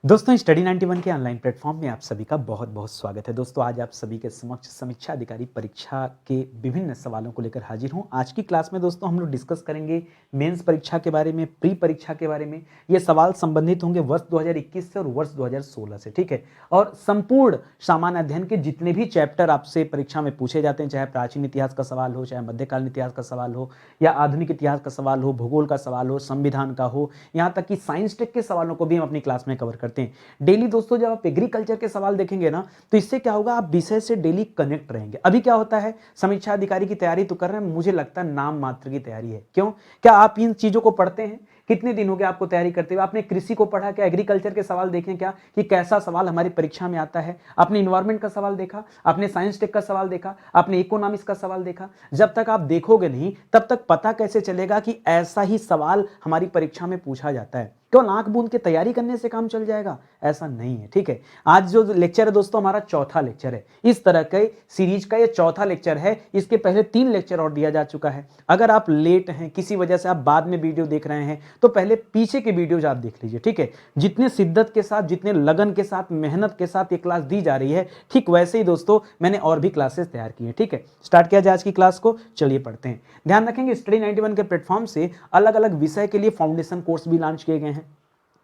दोस्तों स्टडी 91 के online platform में आप सभी का बहुत बहुत स्वागत है। दोस्तों आज आप सभी के समक्ष समीक्षा अधिकारी परीक्षा के विभिन्न सवालों को लेकर हाजिर हूं। आज की क्लास में दोस्तों हम लोग डिस्कस करेंगे मेंस परीक्षा के बारे में, प्री परीक्षा के बारे में। ये सवाल संबंधित होंगे वर्ष 2021 से और वर्ष 2016 से, ठीक है। और संपूर्ण सामान्य अध्ययन के जितने भी चैप्टर आपसे परीक्षा में पूछे जाते हैं, चाहे प्राचीन इतिहास का सवाल हो, चाहे मध्यकालीन इतिहास का सवाल हो, या आधुनिक इतिहास का सवाल हो, भूगोल का सवाल हो, संविधान का हो, यहाँ तक कि साइंस टेक के सवालों को भी हम अपनी क्लास में कवर करते हैं डेली। दोस्तों जब आप एग्रीकल्चर के सवाल देखेंगे ना, तो इससे क्या होगा, आप विषय से डेली कनेक्ट रहेंगे। अभी क्या होता है, समीक्षा अधिकारी की तैयारी तो कर रहे हैं, मुझे लगता है नाम मात्र की तैयारी है। क्यों? क्या आप इन चीजों को पढ़ते हैं? कितने दिन हो गए आपको तैयारी करते हुए? आपने कृषि को पढ़ा क्या? एग्रीकल्चर के सवाल देखें क्या कि कैसा सवाल हमारी परीक्षा में आता है? आपने इन्वायरमेंट का सवाल देखा? आपने साइंस टेक का सवाल देखा? आपने इकोनॉमिक्स का सवाल देखा? जब तक आप देखोगे नहीं तब तक पता कैसे चलेगा कि ऐसा ही सवाल हमारी परीक्षा में पूछा जाता है? क्यों आंख बूंद के तैयारी करने से काम चल जाएगा? ऐसा नहीं है, ठीक है। आज जो लेक्चर है दोस्तों हमारा चौथा लेक्चर है इस तरह के सीरीज का। ये चौथा लेक्चर है, इसके पहले 3 लेक्चर और दिया जा चुका है। अगर आप लेट हैं, किसी वजह से आप बाद में वीडियो देख रहे हैं, तो पहले पीछे के वीडियोज आप देख लीजिए, ठीक है। जितने शिद्दत के साथ, जितने लगन के साथ, मेहनत के साथ ये क्लास दी जा रही है, ठीक वैसे ही दोस्तों मैंने और भी क्लासेस तैयार की है, ठीक है। स्टार्ट किया जाए आज की क्लास को, चलिए पढ़ते हैं। ध्यान रखेंगे स्टडी 91 के प्लेटफॉर्म से अलग अलग विषय के लिए फाउंडेशन कोर्स भी लॉन्च किए गए हैं।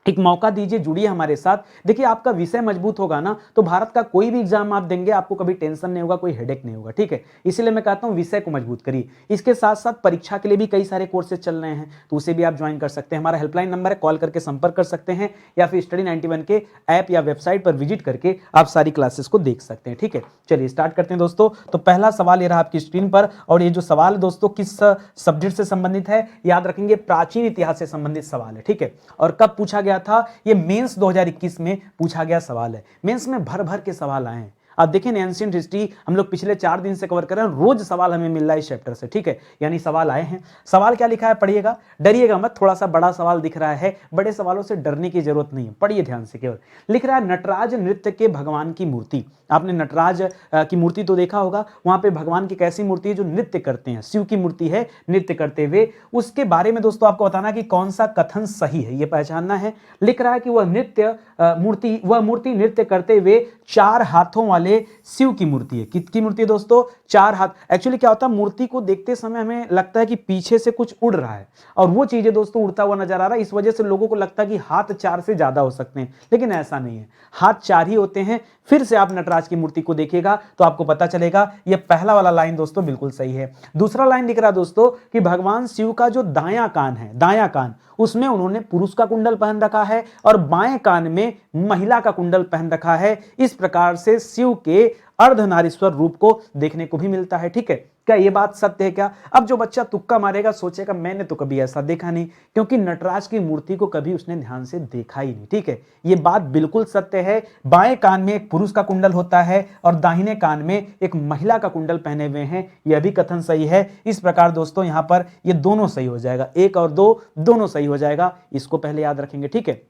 एक मौका दीजिए, जुड़िए हमारे साथ। देखिए आपका विषय मजबूत होगा ना, तो भारत का कोई भी एग्जाम आप देंगे आपको कभी टेंशन नहीं होगा, कोई हेडेक नहीं होगा, ठीक है। इसलिए मैं कहता हूं विषय को मजबूत करिए। इसके साथ साथ परीक्षा के लिए भी कई सारे कोर्सेज चल रहे हैं, तो उसे भी आप ज्वाइन कर सकते हैं। हमारा हेल्पलाइन नंबर है, कॉल करके संपर्क कर सकते हैं, या फिर स्टडी 91 के ऐप या वेबसाइट पर विजिट करके आप सारी क्लासेस को देख सकते हैं, ठीक है। चलिए स्टार्ट करते हैं दोस्तों। तो पहला सवाल ये रहा आपकी स्क्रीन पर, और ये जो सवाल दोस्तों किस सब्जेक्ट से संबंधित है, याद रखेंगे प्राचीन इतिहास से संबंधित सवाल है, ठीक है। और कब पूछा गया था? ये मेंस 2021 में पूछा गया सवाल है। मेंस में भर भर के सवाल आए हैं। आप देखें एंशिएंट हिस्ट्री हम लोग पिछले 4 दिन से कवर कर रहे हैं, रोज सवाल हमें मिल रहा है इस चैप्टर से, ठीक है। यानी सवाल आए हैं। सवाल क्या लिखा है पढ़िएगा, डरिएगा मत। थोड़ा सा बड़ा सवाल दिख रहा है, बड़े सवालों से डरने की जरूरत नहीं है, पढ़िए ध्यान से। केवल लिख रहा है नटराज नृत्य के भगवान की मूर्ति। आपने नटराज की मूर्ति तो देखा होगा, वहां पे भगवान की कैसी मूर्ति है? जो नृत्य करते हैं, शिव की मूर्ति है नृत्य करते हुए। उसके बारे में दोस्तों आपको बताना कि कौन सा कथन सही है, ये पहचानना है। लिख रहा है कि वह मूर्ति नृत्य करते हुए 4 हाथों वाले शिव की मूर्ति है। किसकी मूर्ति है दोस्तों? 4 हाथ। एक्चुअली क्या होता है, मूर्ति को देखते समय हमें लगता है कि पीछे से कुछ उड़ रहा है, और वो चीजें दोस्तों उड़ता हुआ नजर आ रहा है। इस वजह से लोगों को लगता है कि हाथ 4 से ज्यादा हो सकते हैं, लेकिन ऐसा नहीं है, हाथ 4 ही होते हैं। फिर से आप नटराज की मूर्ति को देखिएगा तो आपको पता चलेगा। ये पहला वाला लाइन दोस्तों बिल्कुल सही है। दूसरा लाइन लिख रहा है दोस्तों कि भगवान शिव का जो दायां कान है, दायां कान, उसमें उन्होंने पुरुष का कुंडल पहन रखा है, और बाएं कान में महिला का कुंडल पहन रखा है। इस प्रकार से शिव के अर्धनारीश्वर रूप को देखने को भी मिलता है, ठीक है। क्या ये बात सत्य है क्या? अब जो बच्चा तुक्का मारेगा सोचेगा मैंने तो कभी ऐसा देखा नहीं, क्योंकि नटराज की मूर्ति को कभी उसने ध्यान से देखा ही नहीं, ठीक है। ये बात बिल्कुल सत्य है। बाएं कान में एक पुरुष का कुंडल होता है, और दाहिने कान में एक महिला का कुंडल पहने हुए हैं। यह भी कथन सही है। इस प्रकार दोस्तों यहां पर ये दोनों सही हो जाएगा, 1 और 2 दोनों सही हो जाएगा। इसको पहले याद रखेंगे, ठीक है।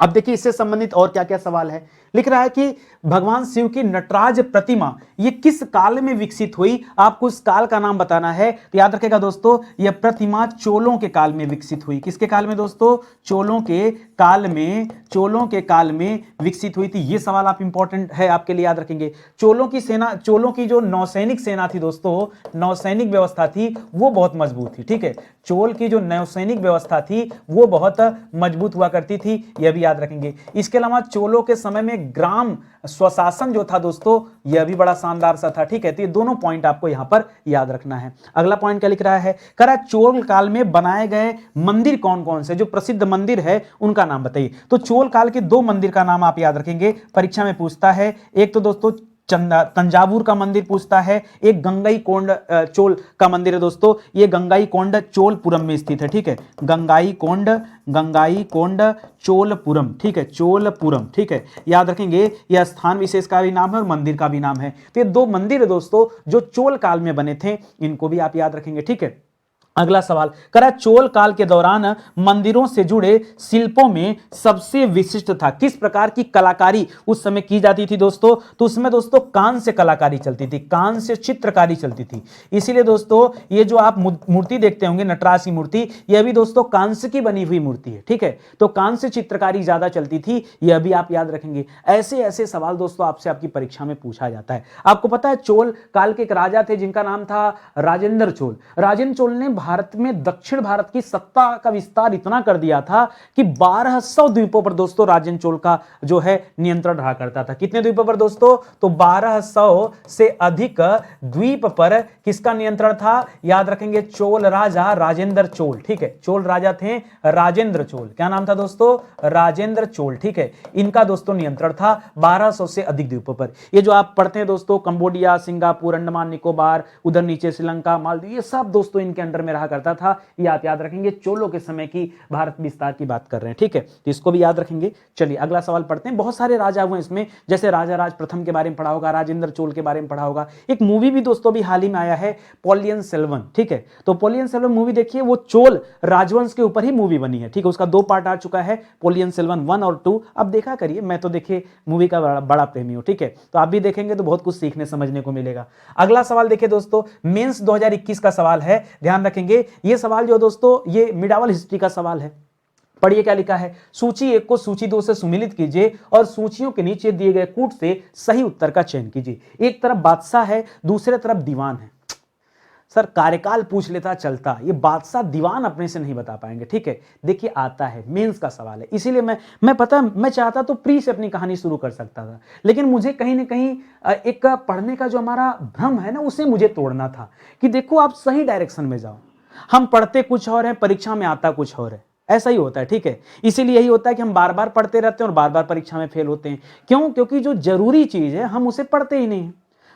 अब देखिए इससे संबंधित और क्या क्या सवाल है। लिख रहा है कि भगवान शिव की नटराज प्रतिमा ये किस काल में विकसित हुई? आपको उस काल का नाम बताना है। तो याद रखेगा दोस्तों, यह प्रतिमा चोलों के काल में विकसित हुई। किसके काल में दोस्तों? चोलों के काल में, चोलों के काल में विकसित हुई थी। यह सवाल आप इंपॉर्टेंट है आपके लिए, याद रखेंगे। चोलों की सेना, चोलों की जो नौसैनिक सेना थी दोस्तों, नौसैनिक व्यवस्था थी, वो बहुत मजबूत थी, ठीक है। चोल की जो नौसैनिक व्यवस्था थी वो बहुत मजबूत हुआ करती थी, यह भी याद रखेंगे। इसके अलावा चोलों के समय में ग्राम स्वशासन जो था दोस्तों, यह भी बड़ा शानदार सा था, ठीक है। तो ये दोनों पॉइंट आपको यहां पर याद रखना है। अगला पॉइंट क्या लिख रहा है? कह रहा है चोल काल में बनाए गए मंदिर कौन कौन से, जो प्रसिद्ध मंदिर है उनका नाम बताइए। तो चोल काल के 2 मंदिर का नाम आप याद रखेंगे, परीक्षा में पूछता है। एक तो दोस्तों तंजावुर का मंदिर पूछता है, एक गंगाईकोंड चोल का मंदिर है दोस्तों। ये गंगाईकोंड चोलपुरम में स्थित है, ठीक है। गंगाईकोंड चोलपुरम, ठीक है, चोलपुरम, ठीक है। याद रखेंगे यह स्थान विशेष का भी नाम है और मंदिर का भी नाम है। तो ये 2 मंदिर है दोस्तों जो चोल काल में बने थे, इनको भी आप याद रखेंगे, ठीक है। अगला सवाल करा, चोल काल के दौरान मंदिरों से जुड़े शिल्पों में सबसे विशिष्ट था, किस प्रकार की कलाकारी उस समय की जाती थी दोस्तों? तो उसमें दोस्तों कांस्य से कलाकारी चलती थी, कांस्य से चित्रकारी चलती थी। इसीलिए दोस्तों ये जो आप मूर्ति देखते होंगे नटराज की मूर्ति, यह भी दोस्तों कांस्य की बनी हुई मूर्ति है, ठीक है। तो कांस्य चित्रकारी ज्यादा चलती थी, यह भी आप याद रखेंगे। ऐसे ऐसे सवाल दोस्तों आपसे आपकी परीक्षा में पूछा जाता है। आपको पता है चोल काल के एक राजा थे जिनका नाम था राजेंद्र चोल। राजेंद्र चोल ने भारत में दक्षिण भारत की सत्ता का विस्तार इतना कर दिया था कि 1200 द्वीपों पर दोस्तों राजेंद्र चोल का जो है नियंत्रण रहा करता था। कितने द्वीपों पर दोस्तों? तो 1200 से अधिक द्वीप पर किसका नियंत्रण था? याद रखेंगे चोल राजा राजेंद्र चोल, ठीक है। चोल राजा थे राजेंद्र चोल, क्या नाम था दोस्तों? राजेंद्र चोल, ठीक है। इनका दोस्तों नियंत्रण था 1200 से अधिक द्वीपों पर। ये जो आप पढ़ते हैं दोस्तों कंबोडिया, सिंगापुर, अंडमान निकोबार, उधर नीचे श्रीलंका, मालदीव, ये सब दोस्तों इनके अंडर में रहा करता था। ये आप याद रखेंगे, चोलों के समय की भारत विस्तार की बात कर रहे हैं, ठीक है। तो इसको भी याद रखेंगे। चलिए अगला सवाल पढ़ते हैं। बहुत सारे राजा हुए इसमें, जैसे राजा राज प्रथम के बारे में पढ़ा होगा, राजेंद्र चोल के बारे में पढ़ा होगा। एक मूवी भी दोस्तों भी हाल ही में आया है, पोलियन सेल्वन, ठीक है। तो पोलियन सेल्वन मूवी देखिए, वो चोल राजवंश के ऊपर ही मूवी बनी है, ठीक है। उसका 2 पार्ट आ चुका है, पोलियन सेल्वन 1 और 2। अब देखा करिए, मैं तो देखिए मूवी का बड़ा प्रेमी हूं, ठीक है। तो आप भी देखेंगे तो बहुत कुछ सीखने समझने को मिलेगा। अगला सवाल देखिए दोस्तों, मेंस 2021 का सवाल है, ध्यान रखेंगे। ये सवाल जो दोस्तों ये मिडावल हिस्ट्री का सवाल है। पढ़िए क्या लिखा है। सूची 1 को सूची 2 से सुमिलित कीजिए और सूचियों के नीचे दिए गए कूट से सही उत्तर का चयन कीजिए। एक तरफ बादशाह है, दूसरे तरफ दीवान है। सर कार्यकाल पूछ लेता चलता, ये बादशाह दीवान अपने से नहीं बता पाएंगे, ठीक है। देखिए आता है, मेंस का सवाल है, इसीलिए मैं चाहता तो प्री से अपनी कहानी शुरू कर सकता था, लेकिन मुझे कहीं ना कहीं एक पढ़ने का जो हमारा भ्रम है ना, उसे मुझे तोड़ना था कि देखो आप सही डायरेक्शन में जाओ। हम पढ़ते कुछ और है, परीक्षा में आता कुछ और है, ऐसा ही होता है, ठीक है। इसीलिए यही होता है कि हम बार बार पढ़ते रहते हैं और बार बार परीक्षा में फेल होते हैं। क्यों? क्योंकि जो जरूरी चीज है हम उसे पढ़ते ही नहीं है,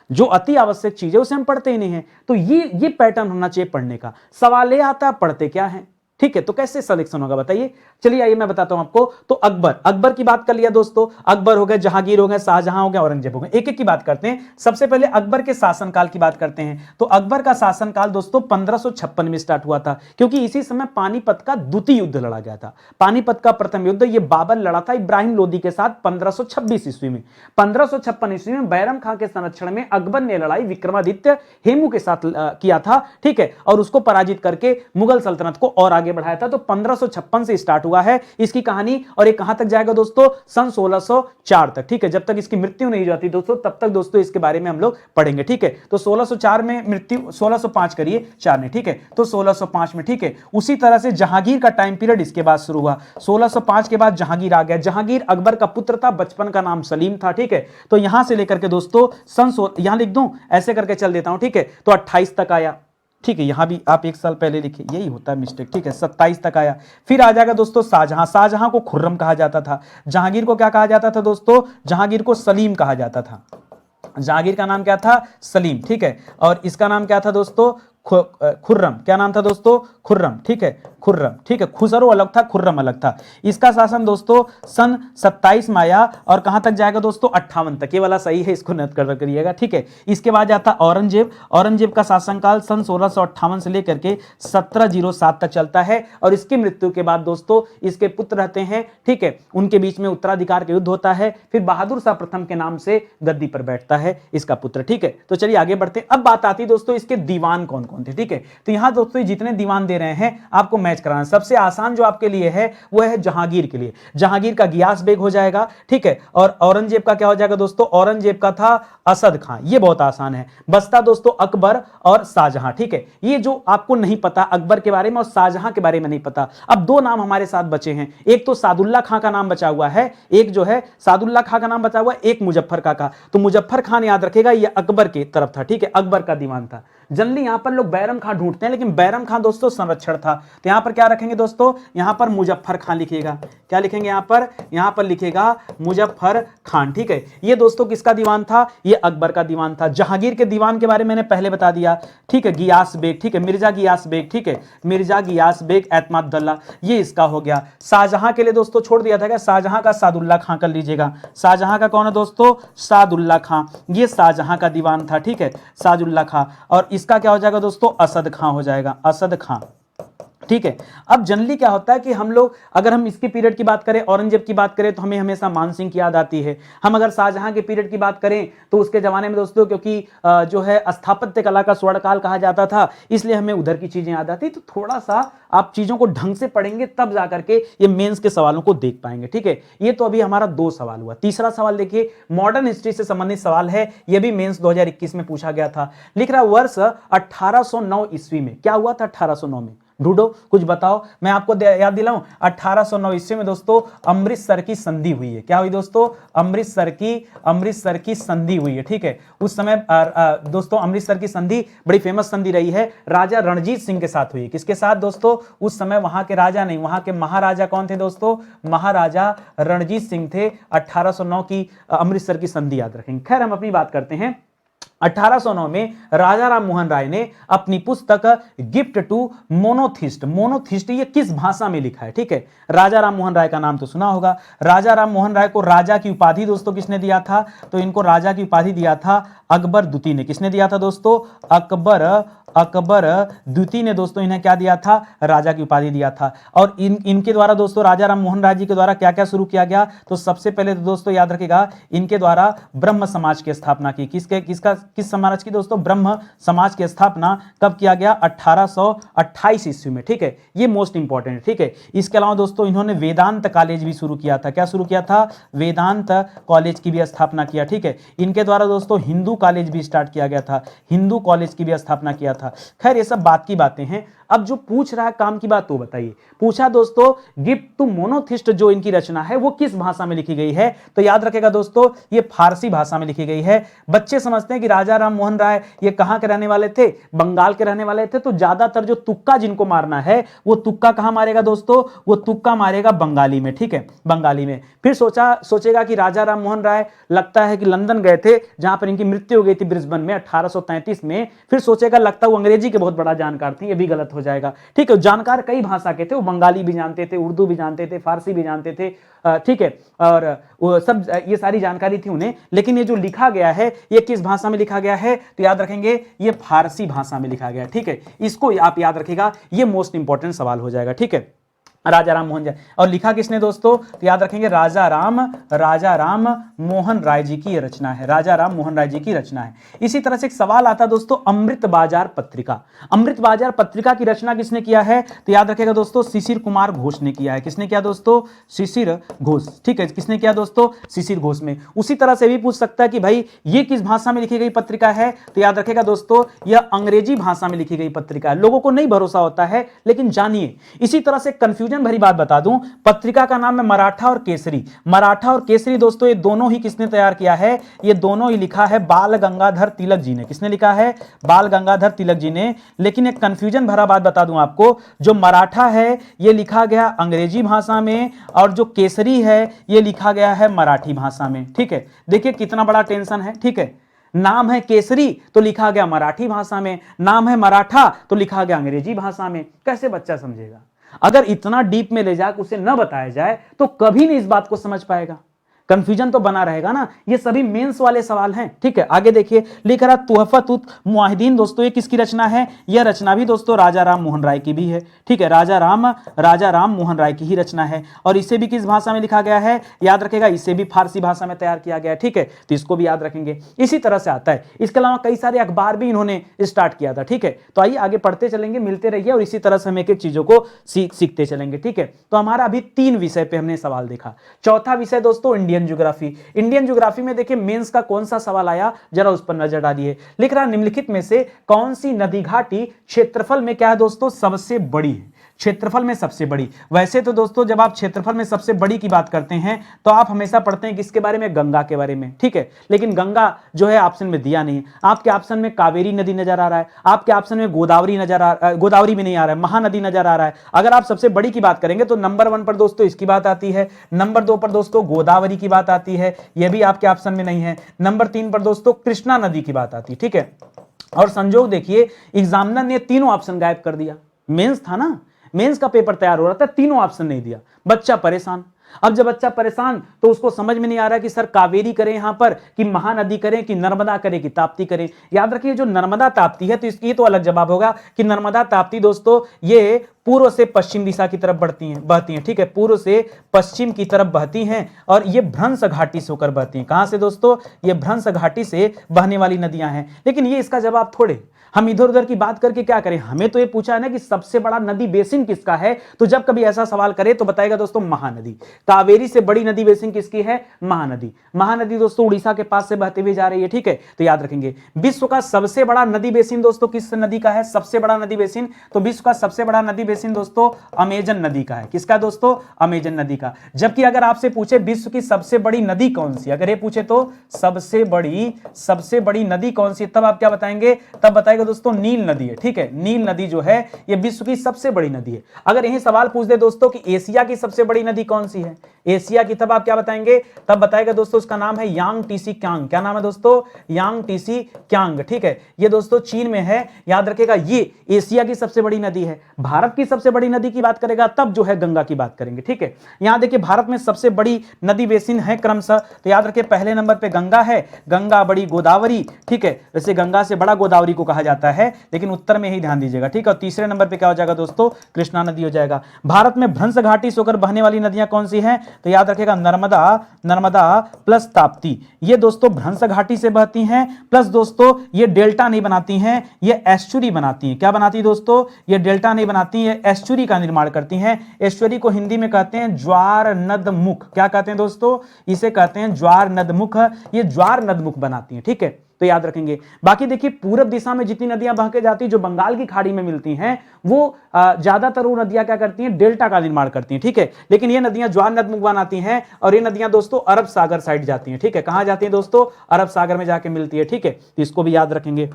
जो अति आवश्यक चीज है उसे हम पढ़ते ही नहीं है। तो ये पैटर्न होना चाहिए पढ़ने का। सवाल ये आता है पढ़ते क्या है, ठीक है। तो कैसे सिलेक्शन होगा बताइए। चलिए आइए मैं बताता हूं आपको। तो अकबर की बात कर लिया दोस्तों, अकबर हो गए, जहांगीर हो गए, शाहजहां हो गए, औरंगजेब हो गए। एक एक की बात करते हैं। सबसे पहले अकबर के शासनकाल की बात करते हैं। तो अकबर का शासनकाल दोस्तों 1556 में स्टार्ट हुआ था, क्योंकि इसी समय पानीपत का द्वितीय युद्ध लड़ा गया था। पानीपत का प्रथम युद्ध ये बाबर लड़ा था इब्राहिम लोदी के साथ 1526 ईस्वी में। 1556 ईस्वी में बैरम खां के संरक्षण में अकबर ने लड़ाई विक्रमादित्य हेमू के साथ किया था, ठीक है, और उसको पराजित करके मुगल सल्तनत को और आगे बढ़ाया था। तो 1556 से स्टार्ट हुआ है इसकी कहानी, और ये कहां तक जाएगा दोस्तों? सन 1604 तक, ठीक है। जब तक इसकी मृत्यु नहीं जाती दोस्तों, तब तक दोस्तों इसके बारे में हम लोग पढ़ेंगे, ठीक है। तो 1604 में मृत्यु, 1605 करिए 4 ने, ठीक है। तो 1605 में, ठीक है। उसी तरह से जहांगीर का टाइम पीरियड इसके बाद शुरू हुआ। 1605 के बाद जहांगीर आ गया। जहांगीर अकबर का पुत्र था, बचपन का नाम सलीम था, ठीक है। तो यहां से लेकर के दोस्तों यहां लिख दूं, ऐसे करके चल देता हूं, ठीक है। तो 28 तक आया, ठीक है। यहां भी आप एक साल पहले लिखे, यही होता है मिस्टेक, ठीक है। 27 तक आया। फिर आ जाएगा दोस्तों शाहजहां। शाहजहां को खुर्रम कहा जाता था। जहांगीर को क्या कहा जाता था दोस्तों? जहांगीर को सलीम कहा जाता था। जहांगीर का नाम क्या था? सलीम, ठीक है। और इसका नाम क्या था दोस्तों? खुर्रम। क्या नाम था दोस्तों? खुर्रम, ठीक है। खुर्रम, ठीक है। खुसरो अलग था, खुर्रम अलग था। इसका शासन दोस्तों सन 27 में आया और कहां तक जाएगा दोस्तों? 58 तक। ये वाला सही है, इसको नोट कर करिएगा, ठीक है। इसके बाद आता औरंगजेब। औरंगजेब का शासनकाल सन 1658 से लेकर के 1707 तक चलता है, और इसकी मृत्यु के बाद दोस्तों इसके पुत्र रहते हैं, ठीक है। उनके बीच में उत्तराधिकार का युद्ध होता है। फिर बहादुर शाह प्रथम के नाम से गद्दी पर बैठता है इसका पुत्र, ठीक है। तो चलिए आगे बढ़ते हैं। अब बात आती है दोस्तों इसके दीवान कौन कौन थे, ठीक है। तो यहां दोस्तों जितने दीवान दे रहे हैं आपको मैच कराना। सबसे आसान जो आपके लिए है वो है जहांगीर के लिए। जहांगीर का गियास बेग हो जाएगा, ठीक है। और औरंगजेब का क्या हो जाएगा दोस्तों? औरंगजेब का था असद खां। ये बहुत आसान है। बस्ता दोस्तों अकबर और शाहजहां, ठीक है। ये जो आपको नहीं पता अकबर के बारे में और शाहजहां के बारे में नहीं पता, अब 2 नाम हमारे साथ बचे हैं। एक तो सादुल्ला खां का नाम बचा हुआ है, एक जो है सादुल्ला खां का नाम बचा हुआ है, एक मुजफ्फर खां का। तो मुजफ्फर खान याद रखेगा, ये अकबर की तरफ था, ठीक है। अकबर का दीवान था। जनरली यहां पर लोग बैरम खां ढूंढते हैं, लेकिन बैरम खां दोस्तों संरक्षण था। तो यहां पर क्या रखेंगे दोस्तों? यहां पर मुजफ्फर खान लिखिएगा। क्या लिखेंगे यहां पर लिखेगा मुजफ्फर खान, ठीक है। ये दोस्तों किसका दीवान था? ये अकबर का दीवान था। जहांगीर के दीवान के बारे में मैंने पहले बता दिया, ठीक है। गियास बेग, ठीक है। मिर्जा गियास बेग, ठीक है। मिर्जा गियास बेग एतमादुल्ला, ये इसका हो गया। शाहजहां के लिए दोस्तों छोड़ दिया था क्या? शाहजहां का सादुल्ला खां कर लीजिएगा। शाहजहां का कौन है दोस्तों? सादुल्ला खां। ये शाहजहां का दीवान था, ठीक है, सादुल्ला खां। और इसका क्या हो जाएगा दोस्तों, असद खां हो जाएगा, असद खां। ठीक है। अब जनरली क्या होता है कि हम लोग, अगर हम इसके पीरियड की बात करें, औरंगजेब की बात करें, तो हमें हमेशा मान सिंह की याद आती है। हम अगर शाहजहां के पीरियड की बात करें तो उसके जमाने में दोस्तों, क्योंकि जो है स्थापत्य कला का स्वर्णकाल कहा जाता था, इसलिए हमें उधर की चीजें याद आती। तो थोड़ा सा आप चीजों को ढंग से पढ़ेंगे तब जाकर के ये मेंस के सवालों को देख पाएंगे। ठीक है, ये तो अभी हमारा 2 सवाल हुआ। तीसरा सवाल देखिए, मॉडर्न हिस्ट्री से संबंधित सवाल है, यह भी मेंस 2021 में पूछा गया था। लिख रहा वर्ष 1809 ईस्वी में क्या हुआ था, 1809 में ढूंढो, कुछ बताओ। मैं आपको याद दिलाऊं, 1809 ईस्वी में दोस्तों अमृतसर की संधि हुई है। क्या हुई दोस्तों, अमृतसर की संधि हुई है। ठीक है, उस समय दोस्तों अमृतसर की संधि बड़ी फेमस संधि रही है, राजा रणजीत सिंह के साथ हुई है। किसके साथ दोस्तों, उस समय वहां के राजा नहीं, वहां के महाराजा कौन थे दोस्तों, महाराजा रणजीत सिंह थे। 1809 की अमृतसर की संधि याद रखेंगे। खैर, हम अपनी बात करते हैं। 1809 में राजा राम मोहन राय ने अपनी पुस्तक गिफ्ट टू मोनोथिस्ट ये किस भाषा में लिखा है। ठीक है, राजा राम मोहन राय का नाम तो सुना होगा। राजा राम मोहन राय को राजा की उपाधि दोस्तों किसने दिया था, तो इनको राजा की उपाधि दिया था अकबर द्वितीय ने। किसने दिया था दोस्तों, अकबर द्वितीय ने दोस्तों इन्हें क्या दिया था, राजा की उपाधि दिया था। और इनके द्वारा दोस्तों राजा राम मोहन राय जी के द्वारा क्या क्या शुरू किया गया, तो सबसे पहले तो दोस्तों याद रखिएगा, इनके द्वारा ब्रह्म समाज की स्थापना की। किस समाज की दोस्तों, ब्रह्म समाज की स्थापना कब किया गया, 1828 ईस्वी में। ठीक है, ये मोस्ट इंपॉर्टेंट है। ठीक है, इसके अलावा दोस्तों इन्होंने वेदांत कॉलेज भी शुरू किया था। क्या शुरू किया था, वेदांत कॉलेज की भी स्थापना किया। ठीक है, इनके द्वारा दोस्तों हिंदू कॉलेज भी स्टार्ट किया गया था, हिंदू कॉलेज की भी स्थापना किया था। खैर, ये सब बात की बातें हैं। अब जो पूछ रहा है काम की बात, तो बताइए। पूछा दोस्तों गिफ्ट टू मोनोथिस्ट जो इनकी रचना है वो किस भाषा में लिखी गई है, तो याद रखेगा दोस्तों ये फारसी भाषा में लिखी गई है। बच्चे समझते हैं कि राजा राम मोहन राय ये कहां के रहने वाले थे, बंगाल के रहने वाले थे, तो ज्यादातर जो तुक्का जिनको मारना है वो तुक्का कहां मारेगा दोस्तों, वो तुक्का मारेगा बंगाली में। ठीक है, बंगाली में। फिर सोचेगा कि राजा राम मोहन राय लगता है कि लंदन गए थे, जहां पर इनकी मृत्यु हो गई थी ब्रिस्बेन में 1833 में। फिर सोचेगा लगता है वो अंग्रेजी के बहुत बड़ा जानकार थे, ये भी गलत हो जाएगा। ठीक है, जानकार कई भाषा के थे, वो बंगाली भी जानते थे, उर्दू भी जानते थे, फारसी भी जानते थे। ठीक है, और वो सब ये सारी जानकारी थी उन्हें। लेकिन ये जो लिखा गया है ये किस भाषा में लिखा गया है, तो याद रखेंगे ये फारसी भाषा में लिखा गया है। ठीक है, इसको आप याद रखिएगा, ये मोस्ट इंपॉर्टेंट सवाल हो जाएगा। ठीक है, राजा राम मोहन राय। और लिखा किसने दोस्तों, तो याद रखेंगे राजा राम मोहन राय जी की रचना है, राजा राम मोहन राय जी की रचना है। इसी तरह से एक सवाल आता दोस्तों, अमृत बाजार पत्रिका। अमृत बाजार पत्रिका की रचना किसने किया है, तो याद रखेगा दोस्तों शिशिर कुमार घोष ने किया है। किसने किया दोस्तों, शिशिर घोष। ठीक है, किसने किया दोस्तों, शिशिर घोष में। उसी तरह से भी पूछ सकता है कि भाई ये किस भाषा में लिखी गई पत्रिका है, तो याद रखेगा दोस्तों यह अंग्रेजी भाषा में लिखी गई पत्रिका है। लोगों को नहीं भरोसा होता है, लेकिन जानिए। इसी तरह से कंफ्यूजन भरी बात बता दूं, पत्रिका का नाम है मराठा और केसरी। मराठा और केसरी दोस्तों ये दोनों ही किसने तैयार किया है, ये दोनों ही लिखा है बाल गंगाधर तिलक जी ने। किसने लिखा है, बाल गंगाधर तिलक जी ने। लेकिन एक कंफ्यूजन भरा बात बता दूं आपको, जो मराठा है ये लिखा गया अंग्रेजी भाषा में, और जो केसरी है ये लिखा गया है मराठी भाषा में। ठीक है, देखिए कितना बड़ा टेंशन है। ठीक है, नाम है केसरी तो लिखा गया मराठी भाषा में, नाम है मराठा तो लिखा गया अंग्रेजी भाषा में। कैसे बच्चा समझेगा, अगर इतना डीप में ले जाकर उसे न बताया जाए तो कभी नहीं इस बात को समझ पाएगा। कंफ्यूजन तो बना रहेगा ना। ये सभी मेंस वाले सवाल हैं। ठीक है, आगे देखिए, लिख रहा तुहफत उत मुआहिदीन दोस्तों ये किसकी रचना है, यह रचना भी दोस्तों राजा राम मोहन राय की भी है। ठीक है, राजा राम मोहन राय की ही रचना है। और इसे भी किस भाषा में लिखा गया है, याद रखेगा इसे भी फारसी भाषा में तैयार किया गया है। ठीक है, तो इसको भी याद रखेंगे। इसी तरह से आता है, इसके अलावा कई सारे अखबार भी इन्होंने स्टार्ट किया था। ठीक है, तो आइए आगे पढ़ते चलेंगे, मिलते रहिए और इसी तरह से हम एक एक चीजों को सीखते चलेंगे। ठीक है, तो हमारा अभी 3 विषय पे हमने सवाल देखा। चौथा विषय दोस्तों इंडियन ज्योग्राफी। इंडियन ज्योग्राफी में देखिए मेंस का कौन सा सवाल आया, जरा उस पर नजर डालिए। लिख रहा निम्नलिखित में से कौन सी नदी घाटी क्षेत्रफल में क्या है दोस्तों, सबसे बड़ी है। क्षेत्रफल में सबसे बड़ी। वैसे तो दोस्तों जब आप क्षेत्रफल में सबसे बड़ी की बात करते हैं तो आप हमेशा पढ़ते हैं किसके बारे में, गंगा के बारे में। ठीक है, लेकिन गंगा जो है ऑप्शन में दिया नहीं है। आपके ऑप्शन में कावेरी नदी नजर आ रहा है, आपके ऑप्शन में गोदावरी गोदावरी भी नहीं आ रहा है, महानदी नजर आ रहा है। अगर आप सबसे बड़ी की बात करेंगे तो नंबर 1 पर दोस्तों इसकी बात आती है, नंबर 2 पर दोस्तों गोदावरी की बात आती है, यह भी आपके ऑप्शन में नहीं है। नंबर 3 पर दोस्तों कृष्णा नदी की बात आती है। ठीक है, और संजोग देखिए एग्जामिनर ने तीनों ऑप्शन गायब कर दिया। मेंस था ना, मेंस का पेपर तैयार हो रहा था, तीनों ऑप्शन नहीं दिया, बच्चा परेशान। अब जब बच्चा परेशान तो उसको समझ में नहीं आ रहा कि सर कावेरी करें यहां पर कि महानदी करें कि नर्मदा करें कि ताप्ती करें। याद रखिए जो नर्मदा ताप्ती है तो इसकी तो अलग जवाब होगा कि नर्मदा ताप्ती दोस्तों ये पूर्व से पश्चिम दिशा की तरफ बहती हैं, ठीक है, पूर्व से पश्चिम की तरफ बहती हैं और ये भ्रंश घाटी से होकर बहती हैं। कहां से दोस्तों? ये भ्रंश घाटी से बहने वाली नदियां हैं। लेकिन ये इसका जवाब थोड़े, हम इधर उधर की बात करके क्या करें, हमें तो ये पूछा है ना कि सबसे बड़ा नदी बेसिन किसका है, तो जब कभी ऐसा सवाल करे तो बताएगा दोस्तों महानदी। कावेरी से बड़ी नदी बेसिन किसकी है? महानदी। महानदी दोस्तों उड़ीसा के पास से बहते हुए जा रही है, ठीक है, तो याद रखेंगे। विश्व का सबसे बड़ा नदी बेसिन दोस्तों किस नदी का है? सबसे बड़ा नदी बेसिन, तो विश्व का सबसे बड़ा नदी बेसिन दोस्तों अमेजन नदी का है। किसका दोस्तों? अमेजन नदी का। जबकि अगर आपसे पूछे विश्व की सबसे बड़ी नदी कौन सी, अगर ये पूछे तो सबसे बड़ी नदी कौन सी, तब आप क्या बताएंगे? तब बताएगा दोस्तों नील नदी है, ठीक है। नील नदी जो है ये विश्व की सबसे बड़ी नदी है। अगर यही सवाल पूछ दे दोस्तों कि एशिया की सबसे बड़ी नदी कौन सी है, एशिया की, तब आप क्या बताएंगे? तब बताएगा दोस्तों उसका नाम है यांग टीसी क्यांग। क्या नाम है दोस्तों? यांग टीसी क्यांग, ठीक है। ये दोस्तों चीन में है, याद रखेगा, ये एशिया की सबसे बड़ी नदी है। भारत की सबसे बड़ी नदी की बात करेगा तब जो है गंगा की बात करेंगे, ठीक है। यहां देखिए भारत में सबसे बड़ी नदी बेसिन है क्रमशः, तो याद रखिए पहले नंबर पे गंगा है, गंगा, बड़ी गोदावरी, ठीक है। वैसे गंगा से बड़ा गोदावरी को कहा जाता है, लेकिन उत्तर में ही ध्यान दीजिएगा, ठीक है। और तीसरे नंबर पे क्या हो जाएगा दोस्तों? कृष्णा नदी हो जाएगा। भारत में भ्रंश घाटी से होकर बहने वाली नदियां कौन सी हैं, तो याद रखिएगा नर्मदा प्लस ताप्ती। ये दोस्तों भ्रंश घाटी से बहती हैं, प्लस दोस्तों ये डेल्टा नहीं बनाती हैं, ये एस्चुरी बनाती हैं। क्या बनाती है दोस्तों? ये डेल्टा नहीं बनाती है, एस्चुरी का निर्माण करती हैं। एस्चुरी को हिंदी में कहते हैं ज्वार नदमुख। क्या कहते हैं दोस्तों? इसे कहते हैं ज्वार नदमुख। ये ज्वार नदमुख बनाती हैं, ठीक है, तो याद रखेंगे। बाकी देखिए पूरब दिशा में जितनी नदियां बह के जाती है जो बंगाल की खाड़ी में मिलती हैं, वो ज्यादातर वो नदियां क्या करती हैं? डेल्टा का निर्माण करती हैं, ठीक है। लेकिन ये नदियां ज्वार नदमुख बनाती हैं और ये नदियां दोस्तों अरब सागर साइड जाती हैं, ठीक है। कहां जाती हैं दोस्तों? अरब सागर में जाके मिलती है, ठीक है, तो इसको भी याद रखेंगे।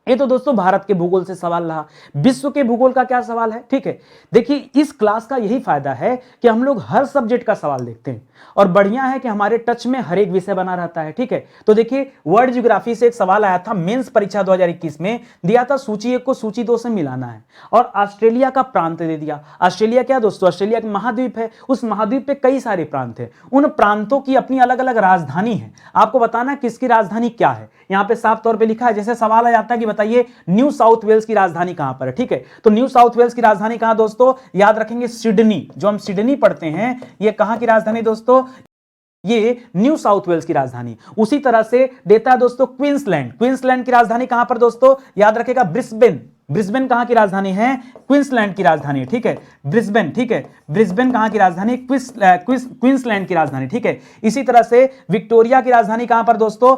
ये तो दोस्तों भारत के भूगोल से सवाल रहा। विश्व के भूगोल का क्या सवाल है, ठीक है। देखिए इस क्लास का यही फायदा है कि हम लोग हर सब्जेक्ट का सवाल देखते हैं और बढ़िया है कि हमारे टच में हर एक विषय बना रहता है, ठीक है। तो देखिए वर्ल्ड ज्योग्राफी से एक सवाल आया था मेंस परीक्षा 2021 में, दिया था सूची 1 को सूची 2 से मिलाना है और ऑस्ट्रेलिया का प्रांत दे दिया। ऑस्ट्रेलिया क्या दोस्तों? ऑस्ट्रेलिया एक महाद्वीप है, उस महाद्वीप पे कई सारे प्रांत हैं, उन प्रांतों की अपनी अलग अलग राजधानी है। आपको बताना किसकी राजधानी क्या है, यहां पे साफ तौर पे लिखा है। जैसे सवाल आ जाता है कि बताइए न्यू साउथ वेल्स की राजधानी कहां पर है, ठीक है, तो न्यू साउथ वेल्स की राजधानी कहां दोस्तों? याद रखेंगे सिडनी। जो हम सिडनी पढ़ते हैं ये कहां की राजधानी दोस्तों? ये न्यू साउथ वेल्स की राजधानी। उसी तरह से देता है दोस्तों क्वींसलैंड। क्वींसलैंड की राजधानी कहां पर दोस्तों? याद रखेगा ब्रिस्बेन। ब्रिस्बेन कहां की राजधानी है? क्वींसलैंड की राजधानी है, ठीक है, ब्रिस्बेन, ठीक है। ब्रिस्बेन कहां की राजधानी? क्वींसलैंड की राजधानी, ठीक है। इसी तरह से विक्टोरिया की राजधानी कहां पर दोस्तों?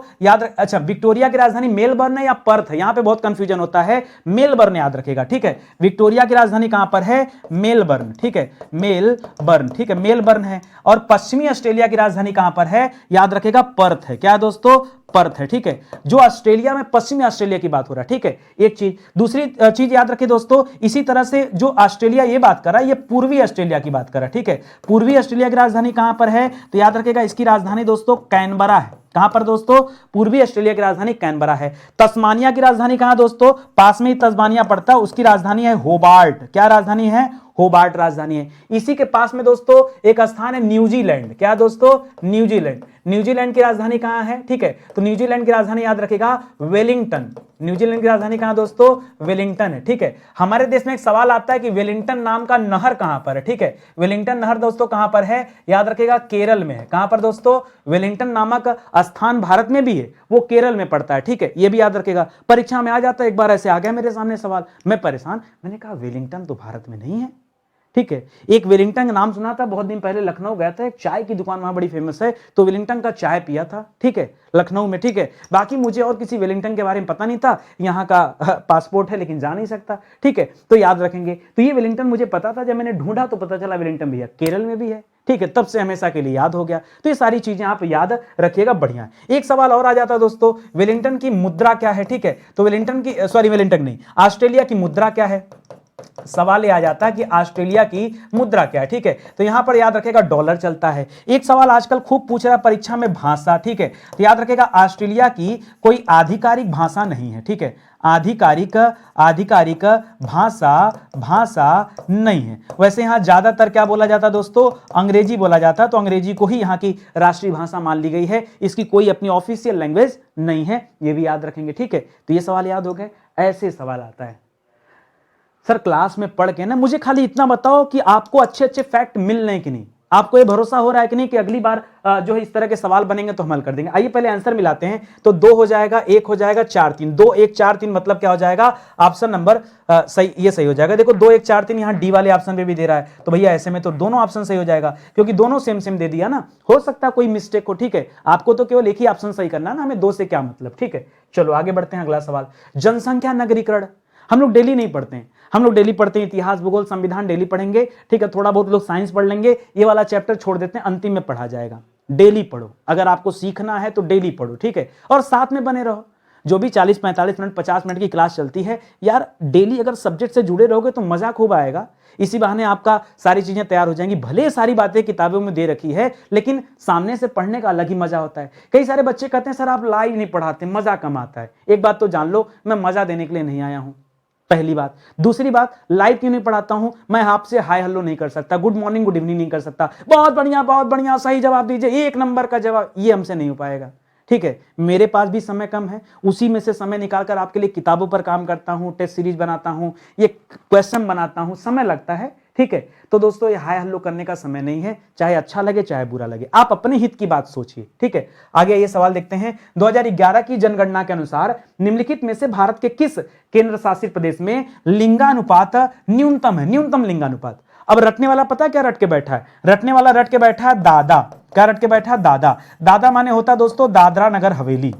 अच्छा विक्टोरिया की राजधानी मेलबर्न है या पर्थ है, यहां पे बहुत कंफ्यूजन होता है, मेलबर्न याद रखेगा, ठीक है। विक्टोरिया की राजधानी कहां पर है? मेलबर्न, ठीक है, मेलबर्न, ठीक है, मेलबर्न है। और पश्चिमी ऑस्ट्रेलिया की राजधानी कहां पर है? याद रखेगा पर्थ है। क्या है दोस्तों? पर्थ है, ठीक है। जो ऑस्ट्रेलिया में पश्चिमी ऑस्ट्रेलिया की बात हो रहा है, ठीक है, एक चीज। दूसरी चीज याद रखिए दोस्तों, इसी तरह से जो ऑस्ट्रेलिया ये बात कर रहा है ये पूर्वी ऑस्ट्रेलिया की बात कर रहा है, ठीक है। पूर्वी ऑस्ट्रेलिया की राजधानी कहां पर है? तो याद रखिएगा इसकी राजधानी दोस्तों कैनबरा है। कहां पर दोस्तों? पूर्वी ऑस्ट्रेलिया की राजधानी कैनबरा है। तस्मानिया की राजधानी कहां दोस्तों? पास में ही तस्मानिया पड़ता है, उसकी राजधानी है होबार्ट। क्या राजधानी है? होबार्ट राजधानी है। इसी के पास में दोस्तों एक स्थान है न्यूजीलैंड। क्या दोस्तों? न्यूजीलैंड। न्यूजीलैंड की राजधानी कहां है, ठीक है, तो न्यूजीलैंड की राजधानी याद रखेगा वेलिंगटन। न्यूजीलैंड की राजधानी कहां दोस्तों? वेलिंगटन है, ठीक है। हमारे देश में एक सवाल आता है कि वेलिंगटन नाम का नहर कहां पर है, ठीक है। वेलिंगटन नहर दोस्तों कहां पर है? याद रखेगा केरल में है। कहां पर दोस्तों? वेलिंगटन नामक स्थान भारत में भी है, वो केरल में पड़ता है, ठीक है, ये भी याद रखेगा। परीक्षा में आ जाता है, एक बार ऐसे आ गया मेरे सामने सवाल, मैं परेशान, मैंने कहा वेलिंगटन तो भारत में नहीं है, ठीक है। एक वेलिंगटन का नाम सुना था, बहुत दिन पहले लखनऊ गया था, एक चाय की दुकान वहां बड़ी फेमस है, तो वेलिंगटन का चाय पिया था, ठीक है, लखनऊ में, ठीक है। बाकी मुझे और किसी वेलिंगटन के बारे में पता नहीं था, यहाँ का पासपोर्ट है लेकिन जा नहीं सकता, ठीक है, तो याद रखेंगे। तो ये वेलिंगटन मुझे पता था, जब मैंने ढूंढा तो पता चला वेलिंगटन भैया केरल में भी है, ठीक है, तब से हमेशा के लिए याद हो गया। तो ये सारी चीजें आप याद रखिएगा, बढ़िया। एक सवाल और आ जाता है दोस्तों, वेलिंगटन की मुद्रा क्या है, ठीक है, तो वेलिंगटन नहीं, ऑस्ट्रेलिया की मुद्रा क्या है? सवाल ये आ जाता है कि ऑस्ट्रेलिया की मुद्रा क्या है, ठीक है। तो यहां पर याद रखेगा डॉलर चलता है। एक सवाल आजकल खूब पूछ रहा है परीक्षा में, भाषा, ठीक है। तो याद रखेगा ऑस्ट्रेलिया की कोई आधिकारिक भाषा नहीं है, ठीक है। आधिकारिक आधिकारिक भाषा नहीं है। वैसे यहां ज्यादातर क्या बोला जाता है दोस्तों, अंग्रेजी बोला जाता है। तो अंग्रेजी को ही यहां की राष्ट्रीय भाषा मान ली गई है। इसकी कोई अपनी ऑफिशियल लैंग्वेज नहीं है, ये भी याद रखेंगे, ठीक है। तो ये सवाल याद हो गए। ऐसे सवाल आता है सर क्लास में पढ़ के ना, मुझे खाली इतना बताओ कि आपको अच्छे अच्छे फैक्ट मिल रहे हैं कि नहीं, आपको ये भरोसा हो रहा है कि नहीं कि अगली बार जो है इस तरह के सवाल बनेंगे तो हम हल कर देंगे। आइए पहले आंसर मिलाते हैं। तो 2 हो जाएगा, 1 हो जाएगा, 4 3, 2 1 4 3 मतलब क्या हो जाएगा, ऑप्शन नंबर सही, ये सही हो जाएगा। देखो 2 1 4 3 यहां डी वाले ऑप्शन पे भी दे रहा है, तो भैया ऐसे में तो दोनों ऑप्शन सही हो जाएगा, क्योंकि दोनों सेम सेम दे दिया ना। हो सकता है कोई मिस्टेक हो, ठीक है। आपको तो केवल एक ही ऑप्शन सही करना है ना, हमें 2 से क्या मतलब, ठीक है। चलो आगे बढ़ते हैं। अगला सवाल, जनसंख्या नगरीकरण हम लोग डेली नहीं पढ़ते हैं, हम लोग डेली पढ़ते हैं इतिहास, भूगोल, संविधान डेली पढ़ेंगे, ठीक है। थोड़ा बहुत लोग साइंस पढ़ लेंगे, ये वाला चैप्टर छोड़ देते हैं, अंतिम में पढ़ा जाएगा। डेली पढ़ो, अगर आपको सीखना है तो डेली पढ़ो, ठीक है। और साथ में बने रहो, जो भी 40 45 मिनट 50 मिनट की क्लास चलती है यार, डेली अगर सब्जेक्ट से जुड़े रहोगे तो मजा खूब आएगा। इसी बहाने आपका सारी चीजें तैयार हो जाएंगी। भले सारी बातें किताबों में दे रखी है, लेकिन सामने से पढ़ने का अलग ही मजा होता है। कई सारे बच्चे कहते हैं सर आप लाइव नहीं पढ़ाते, मजा कम आता है। एक बात तो जान लो, मैं मजा देने के लिए नहीं आया हूं, पहली बात। दूसरी बात, लाइव क्यों नहीं पढ़ाता हूं, मैं आपसे हाय हेलो नहीं कर सकता, गुड मॉर्निंग गुड इवनिंग नहीं कर सकता, बहुत बढ़िया सही जवाब दीजिए, 1 नंबर का जवाब, ये हमसे नहीं हो पाएगा, ठीक है। मेरे पास भी समय कम है, उसी में से समय निकालकर आपके लिए किताबों पर काम करता हूं, टेस्ट सीरीज बनाता हूं, ये क्वेश्चन बनाता हूं, समय लगता है, ठीक है। तो दोस्तों ये हाय हल्लो करने का समय नहीं है, चाहे अच्छा लगे चाहे बुरा लगे, आप अपने हित की बात सोचिए, ठीक है। आगे ये सवाल देखते हैं। 2011 की जनगणना के अनुसार निम्नलिखित में से भारत के किस केंद्र शासित प्रदेश में लिंगानुपात न्यूनतम है, न्यूनतम लिंगानुपात। अब रटने वाला पता क्या रट के बैठा है, रटने वाला रट के बैठा है दादा। क्या रट के बैठा है, दादा। दादा माने होता है दोस्तों दादरा नगर हवेली,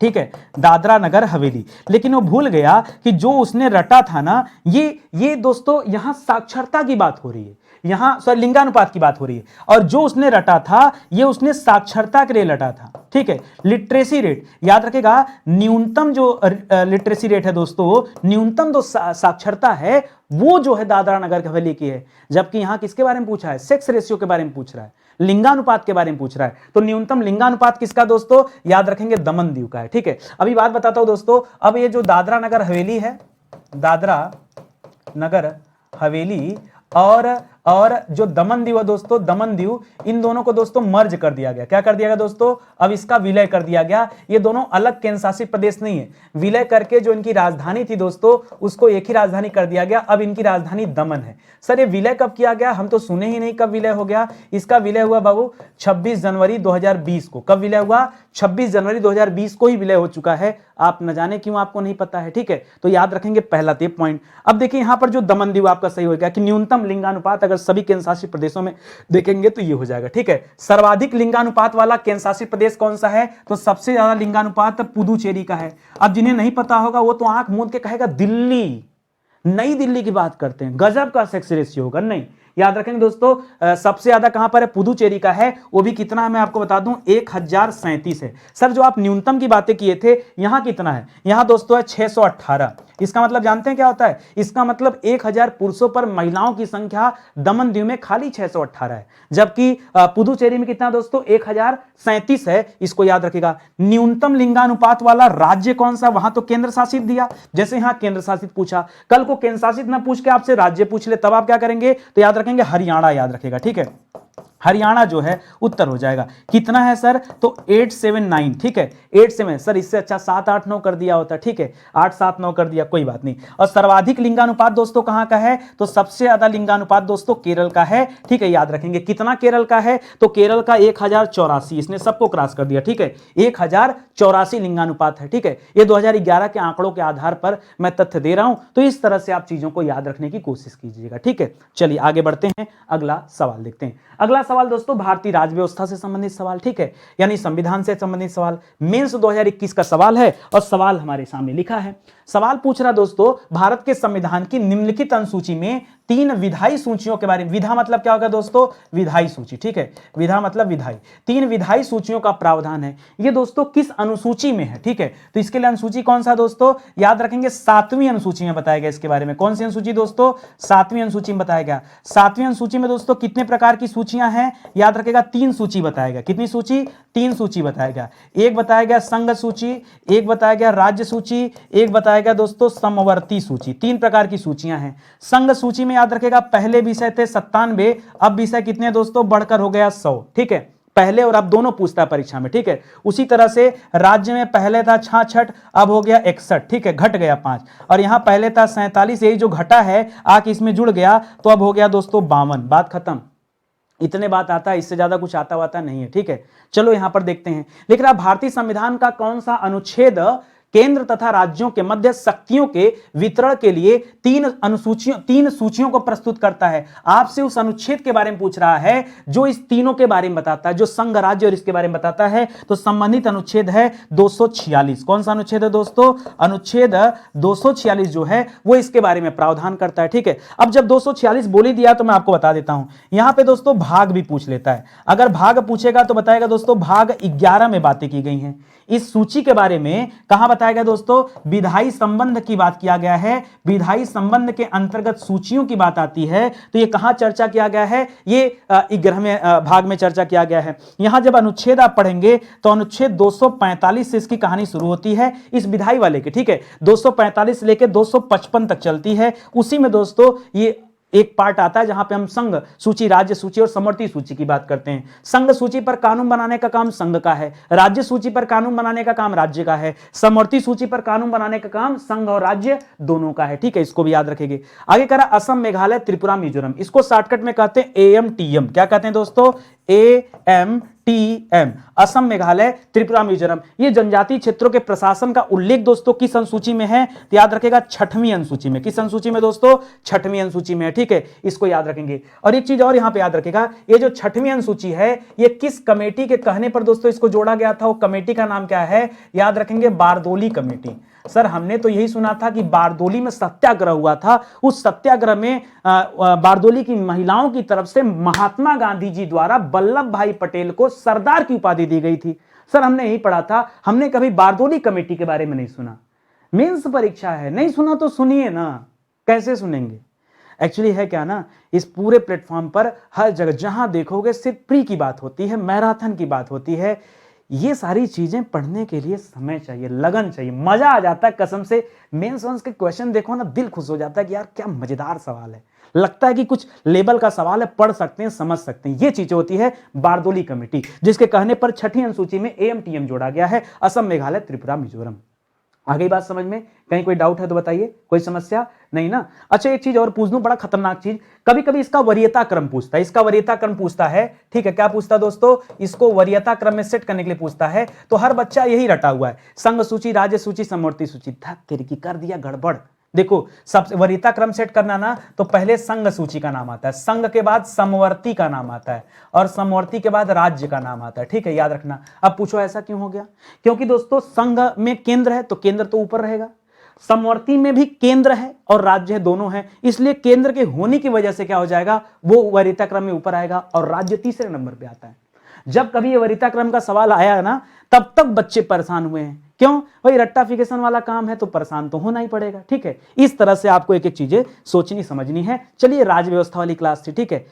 ठीक है, दादरा नगर हवेली। लेकिन वो भूल गया कि जो उसने रटा था ना, ये दोस्तों यहां साक्षरता की बात हो रही है, यहां सॉरी लिंगानुपात की बात हो रही है, और जो उसने रटा था ये उसने साक्षरता के लिए रटा था, ठीक है। लिटरेसी रेट याद रखेगा, न्यूनतम जो लिटरेसी रेट है दोस्तों, न्यूनतम जो साक्षरता है वो जो है दादरा नगर हवेली की है। जबकि यहां किसके बारे में पूछा है, सेक्स रेशियो के बारे में पूछ रहा है, लिंगानुपात के बारे में पूछ रहा है। तो न्यूनतम लिंगानुपात किसका दोस्तों, याद रखेंगे दमन दीव का है, ठीक है। अभी बात बताता हूं दोस्तों, अब ये जो दादरा नगर हवेली है, दादरा नगर हवेली और जो दमन दीव है दोस्तों, दमन दीव, इन दोनों को दोस्तों मर्ज कर दिया गया। क्या कर दिया गया दोस्तों, अब इसका विलय कर दिया गया। ये दोनों अलग केंद्र शासित प्रदेश नहीं है, विलय करके जो इनकी राजधानी थी दोस्तों उसको एक ही राजधानी कर दिया गया। अब इनकी राजधानी दमन है। सर ये विलय कब किया गया, हम तो सुने ही नहीं कब विलय हो गया। इसका विलय हुआ बाबू 26 जनवरी 2020 को। कब विलय हुआ, 26 जनवरी 2020 को ही विलय हो चुका है। आप न जाने क्यों आपको नहीं पता है, ठीक है। तो याद रखेंगे पहला ते पॉइंट। अब देखिए यहां पर जो दमन दीव आपका सही हो गया कि न्यूनतम लिंगानुपात अगर सभी केंद्र शासित प्रदेशों में देखेंगे तो ये हो जाएगा, ठीक है। सर्वाधिक लिंगानुपात वाला केंद्र शासित प्रदेश कौन सा है, तो सबसे ज्यादा लिंगानुपात पुदुचेरी का है। अब जिन्हें नहीं पता होगा वो तो आंख मूंद के कहेगा दिल्ली, नई दिल्ली की बात करते हैं, गजब का सेक्स रेशियो होगा। नहीं, याद रखेंगे दोस्तों सबसे ज्यादा कहां पर है, पुदुचेरी का है। वो भी कितना है मैं आपको बता दूं, 1037 है। सर जो आप न्यूनतम की बातें किए थे यहां कितना है, यहां दोस्तों है 618। इसका मतलब जानते हैं क्या होता है, इसका मतलब 1000 पुरुषों पर महिलाओं की संख्या दमन दीव में खाली 618 है, जबकि पुदुचेरी में कितना दोस्तों 1037 है। इसको याद रखिएगा। न्यूनतम लिंगानुपात वाला राज्य कौन सा, वहां तो केंद्र शासित दिया, जैसे यहां केंद्र शासित पूछा, कल को केंद्र शासित ना पूछ के आपसे राज्य पूछ ले तब आप क्या करेंगे, तो याद रखेंगे हरियाणा, याद रखेगा, ठीक है। हरियाणा जो है उत्तर हो जाएगा। कितना है सर, तो 879, ठीक है, 87। सर इससे अच्छा 7 8 9 कर दिया होता, ठीक है, 8 7 9 कर दिया, कोई बात नहीं। और सर्वाधिक लिंगानुपात दोस्तों कहां का है, तो सबसे ज्यादा लिंगानुपात दोस्तों केरल का है, ठीक है। याद रखेंगे कितना केरल का है, तो केरल का 1084, इसने सबको क्रॉस कर दिया, ठीक है। 1084 लिंगानुपात है, ठीक है। ये 2011 के आंकड़ों के आधार पर मैं तथ्य दे रहा हूं, तो इस तरह से आप चीजों को याद रखने की कोशिश कीजिएगा, ठीक है। चलिए आगे बढ़ते हैं, अगला सवाल देखते हैं। अगला सवाल दोस्तों भारतीय राज्य व्यवस्था से संबंधित सवाल, ठीक है, यानी संविधान से संबंधित सवाल। मेंस 2021 का सवाल है और सवाल हमारे सामने लिखा है। सवाल पूछ रहा दोस्तों, भारत के संविधान की निम्नलिखित अनुसूची में तीन विधायी सूचियों के बारे में, विधा मतलब क्या होगा दोस्तों, विधायी सूची, ठीक है, विधा मतलब विधायी, तीन विधायी सूचियों का प्रावधान है। ये दोस्तों किस अनुसूची में है, ठीक है, तो इसके लिए अनुसूची कौन सा दोस्तों, याद रखेंगे 7वीं अनुसूची में बताया गया इसके बारे में। कौन सी अनुसूची दोस्तों, 7वीं अनुसूची में बताया गया। 7वीं अनुसूची में दोस्तों कितने प्रकार की सूचियां हैं, याद रखेगा 3 सूची बताया गया। कितनी सूची, 3 सूची बताया गया। एक बताया गया संघ सूची, एक बताया गया राज्य सूची, एक बताया गया दोस्तों समवर्ती सूची। 3 प्रकार की सूचियां हैं। संघ सूची में याद रखेगा पहले विषय थे 97, अब विषय कितने दोस्तों, बढ़कर हो गया 100, ठीक है, पहले और अब दोनों पूछता है परीक्षा में, ठीक है। उसी तरह से राज्य में पहले था 66, अब हो गया 61, ठीक है, घट गया 5, और यहां पहले था 47, यही जो घटा है आके इसमें जुड़ गया तो अब हो गया दोस्तों 52। बात खत्म, इतने बात आता है, इससे ज्यादा कुछ आता वाता नहीं है, ठीक है। चलो यहां पर देखते हैं, लेकिन अब भारतीय संविधान का कौन सा अनुच्छेद केंद्र तथा राज्यों के मध्य शक्तियों के वितरण के लिए 3 सूचियों को प्रस्तुत करता है। आपसे उस अनुच्छेद के बारे में पूछ रहा है जो इस तीनों के बारे में बताता है, जो संघ राज्य और इसके बारे में बताता है। तो संबंधित अनुच्छेद है 246। कौन सा अनुच्छेद है दोस्तों, अनुच्छेद 246 जो है वो इसके बारे में प्रावधान करता है, ठीक है। अब जब 246 बोल ही दिया तो मैं आपको बता देता हूं, यहां पे दोस्तों भाग भी पूछ लेता है। अगर भाग पूछेगा तो बताएगा दोस्तों भाग 11 में बातें की गई हैं। इस सूची के बारे में कहां बताया गया दोस्तों, विधायी संबंध की बात किया गया है। विधायी संबंध के अंतर्गत सूचियों की बात आती है तो ये कहां चर्चा किया गया है, ये 11वें भाग में चर्चा किया गया है। यहां जब अनुच्छेद आप पढ़ेंगे तो अनुच्छेद 245 से इसकी कहानी शुरू होती है, इस विधायी वाले की, ठीक है। 245 से लेकर 255 तक चलती है। उसी में दोस्तों ये एक पार्ट आता है जहां पे हम संघ सूची, राज्य सूची और समवर्ती सूची की बात करते हैं। संघ सूची पर कानून बनाने का काम संघ का है, राज्य सूची पर कानून बनाने का काम राज्य का है, समवर्ती सूची पर कानून बनाने का काम संघ और राज्य दोनों का है, ठीक है, इसको भी याद रखेंगे। आगे करा असम, मेघालय, त्रिपुरा, मिजोरम, इसको शॉर्टकट में कहते हैं AMTM। क्या कहते हैं दोस्तों, AMTM, असम, मेघालय, त्रिपुरा, मिजोरम। ये जनजातीय क्षेत्रों के प्रशासन का उल्लेख दोस्तों किस अनुसूची में है, तो याद रखेगा 6वीं अनुसूची में। किस अनुसूची में दोस्तों, 6वीं अनुसूची में है, ठीक है, इसको याद रखेंगे। और एक चीज और यहां पे याद रखेगा, ये जो 6वीं अनुसूची है ये किस कमेटी के कहने पर दोस्तों इसको जोड़ा गया था, वो कमेटी का नाम क्या है, याद रखेंगे बारदोली कमेटी। सर हमने तो यही सुना था कि बारदोली में सत्याग्रह हुआ था, उस सत्याग्रह में बारदोली की महिलाओं की तरफ से महात्मा गांधी जी द्वारा वल्लभ भाई पटेल को सरदार की उपाधि दी गई थी। सर हमने यही पढ़ा था, हमने कभी बारदोली कमेटी के बारे में नहीं सुना। मेंस परीक्षा है, नहीं सुना तो सुनिए ना, कैसे सुनेंगे। एक्चुअली है क्या ना, इस पूरे प्लेटफॉर्म पर हर जगह जहां देखोगे सिर्फ प्री की बात होती है, मैराथन की बात होती है। ये सारी चीजें पढ़ने के लिए समय चाहिए, लगन चाहिए, मजा आ जाता है कसम से। मेंस वंस के क्वेश्चन देखो ना, दिल खुश हो जाता है कि यार क्या मजेदार सवाल है, लगता है कि कुछ लेवल का सवाल है, पढ़ सकते हैं, समझ सकते हैं। ये चीजें होती है बारदोली कमेटी, जिसके कहने पर 6वीं अनुसूची में AMTM जोड़ा गया है, असम, मेघालय, त्रिपुरा, मिजोरम। आगे बात समझ में, कहीं कोई डाउट है तो बताइए, कोई समस्या नहीं ना। अच्छा एक चीज और पूछ दूं, बड़ा खतरनाक चीज, कभी कभी इसका वरीयता क्रम पूछता है, इसका वरीयता क्रम पूछता है, ठीक है। क्या पूछता है दोस्तों, इसको वरीयता क्रम में सेट करने के लिए पूछता है। तो हर बच्चा यही रटा हुआ है, संघ सूची, राज्य सूची, समवर्ती सूची। तेरी की कर दिया गड़बड़। देखो सबसे वरीयता क्रम सेट करना ना, तो पहले संघ सूची का नाम आता है, संघ के बाद समवर्ती का नाम आता है, और समवर्ती के बाद राज्य का नाम आता है, ठीक है, याद रखना। अब पूछो ऐसा क्यों हो गया, क्योंकि दोस्तों संघ में केंद्र है तो केंद्र तो ऊपर रहेगा, समवर्ती में भी केंद्र है और राज्य है, दोनों है, इसलिए केंद्र के होने की वजह से क्या हो जाएगा, वो वरीयता क्रम में ऊपर आएगा और राज्य तीसरे नंबर पे आता है। जब कभी ये वरीयता क्रम का सवाल आया ना, तब तक बच्चे परेशान हुए हैं। क्यों भाई, रट्टाफिकेशन वाला काम है तो परेशान तो होना ही पड़ेगा, ठीक है। इस तरह से आपको एक एक चीजें सोचनी समझनी है। चलिए राज्य व्यवस्था वाली क्लास थी, ठीक है।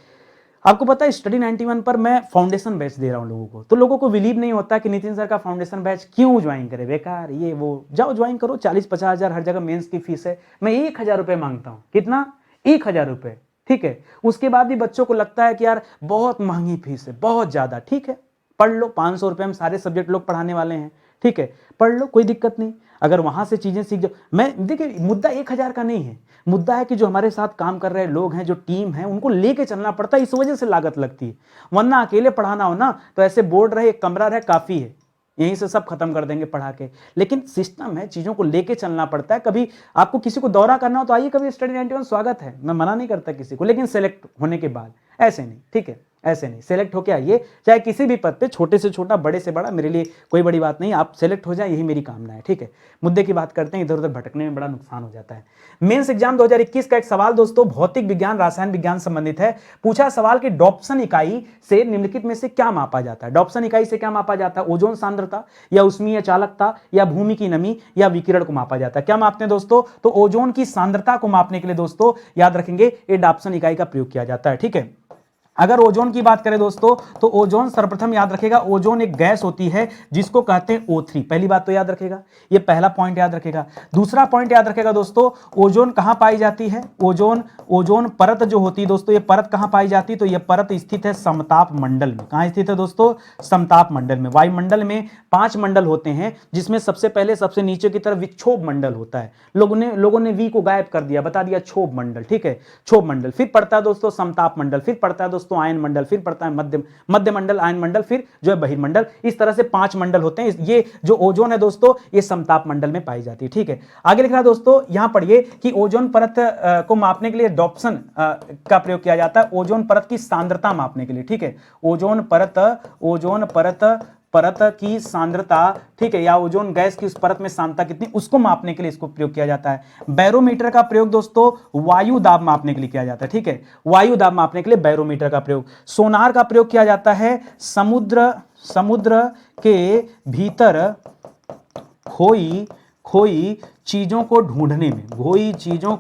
आपको पता है स्टडी 91 पर मैं फाउंडेशन बैच दे रहा हूं लोगों को, तो लोगों को बिलीव नहीं होता कि नितिन सर का फाउंडेशन बैच क्यों ज्वाइन करे, बेकार ये वो। जाओ ज्वाइन करो, 40-50 हजार हर जगह मेंस की फीस है। मैं 1000 रुपए मांगता हूं, कितना, 1000 रुपए, ठीक है। उसके बाद भी बच्चों को लगता है कि यार बहुत महंगी फीस है, बहुत ज्यादा, ठीक है, पढ़ लो, 500 रुपए में सारे सब्जेक्ट लोग पढ़ाने वाले हैं, ठीक है, पढ़ लो, कोई दिक्कत नहीं। अगर वहां से चीजें सीख जाओ, मैं देखिए मुद्दा 1000 का नहीं है, मुद्दा है कि जो हमारे साथ काम कर रहे लोग हैं, जो टीम है, उनको लेके चलना पड़ता है, इस वजह से लागत लगती है। वरना अकेले पढ़ाना हो ना तो ऐसे बोर्ड रहे, एक कमरा रहे, काफी है, यहीं से सब खत्म कर देंगे पढ़ा के। लेकिन सिस्टम है, चीजों को लेके चलना पड़ता है। कभी आपको किसी को दौरा करना हो तो आइए, कभी स्टडी 91 स्वागत है, मैं मना नहीं करता किसी को, लेकिन सेलेक्ट होने के बाद, ऐसे नहीं, ठीक है। ऐसे नहीं, सेलेक्ट होके आइए, चाहे किसी भी पद पे, छोटे से छोटा, बड़े से बड़ा, मेरे लिए कोई बड़ी बात नहीं, आप सेलेक्ट हो जाए, यही मेरी कामना है, ठीक है। मुद्दे की बात करते हैं, इधर उधर भटकने में बड़ा नुकसान हो जाता है। मेंस एग्जाम 2021 का एक सवाल दोस्तों भौतिक विज्ञान रसायन विज्ञान संबंधित है। पूछा सवाल कि डॉप्सन इकाई से निम्नलिखित में से क्या मापा जाता है। डॉप्सन इकाई से क्या मापा जाता है? ओजोन सांद्रता या उष्मीय चालकता या भूमि की नमी या विकिरण को मापा जाता है। क्या मापते हैं दोस्तों? तो ओजोन की सांद्रता को मापने के लिए दोस्तों याद रखेंगे ये डॉप्सन इकाई का प्रयोग किया जाता है, ठीक है। अगर ओजोन की बात करें दोस्तों तो ओजोन सर्वप्रथम याद रखेगा, ओजोन एक गैस होती है जिसको कहते हैं O3। पहली बात तो याद रखेगा, ये पहला पॉइंट याद रखेगा। दूसरा पॉइंट याद रखेगा दोस्तों, ओजोन कहां पाई जाती है? ओजोन परत जो होती है दोस्तों, ये परत कहां पाई जाती है? तो ये परत स्थित है समताप मंडल में। कहां स्थित है दोस्तों? समताप मंडल में। वायुमंडल में 5 मंडल होते हैं, जिसमें सबसे पहले सबसे नीचे की तरफ विक्षोभ मंडल होता है। लोगों ने वी को गायब कर दिया, बता दिया क्षोभ मंडल, ठीक है, क्षोभ मंडल। फिर पड़ता है दोस्तों समताप मंडल, फिर पड़ता है दोस्तों आयन मंडल, फिर पड़ता है मध्य मंडल, आयन मंडल, फिर जो है बहिर्मंडल। इस तरह से 5 मंडल होते हैं। ये जो ओजोन है दोस्तों ये समताप मंडल में पाई जाती है, ठीक है। आगे लिख रहा है दोस्तों, यहां पढ़िए कि ओजोन परत को मापने के लिए डॉप्सन का प्रयोग किया जाता है, ओजोन परत की सांद्रता मापने के लिए, ठीक है। ओजोन परत की सांद्रता, ठीक है, या ओजोन गैस की उस परत में सांद्रता कितनी, उसको मापने के लिए इसको प्रयोग किया जाता है। बैरोमीटर का प्रयोग दोस्तों वायु दाब मापने के लिए किया जाता है, ठीक है। वायु दाब मापने के लिए बैरोमीटर का प्रयोग। सोनार का प्रयोग किया जाता है समुद्र के भीतर खोई चीजों को ढूंढने में, चीजों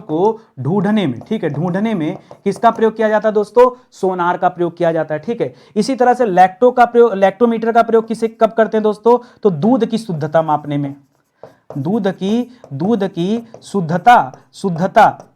को ढूंढने में, ठीक है, ढूंढने में किसका प्रयोग किया जाता है दोस्तों? सोनार का प्रयोग किया जाता है, ठीक है। इसी तरह से लैक्टोमीटर का प्रयोग किसे कब करते हैं दोस्तों? तो दूध की शुद्धता मापने में, दूध की शुद्धता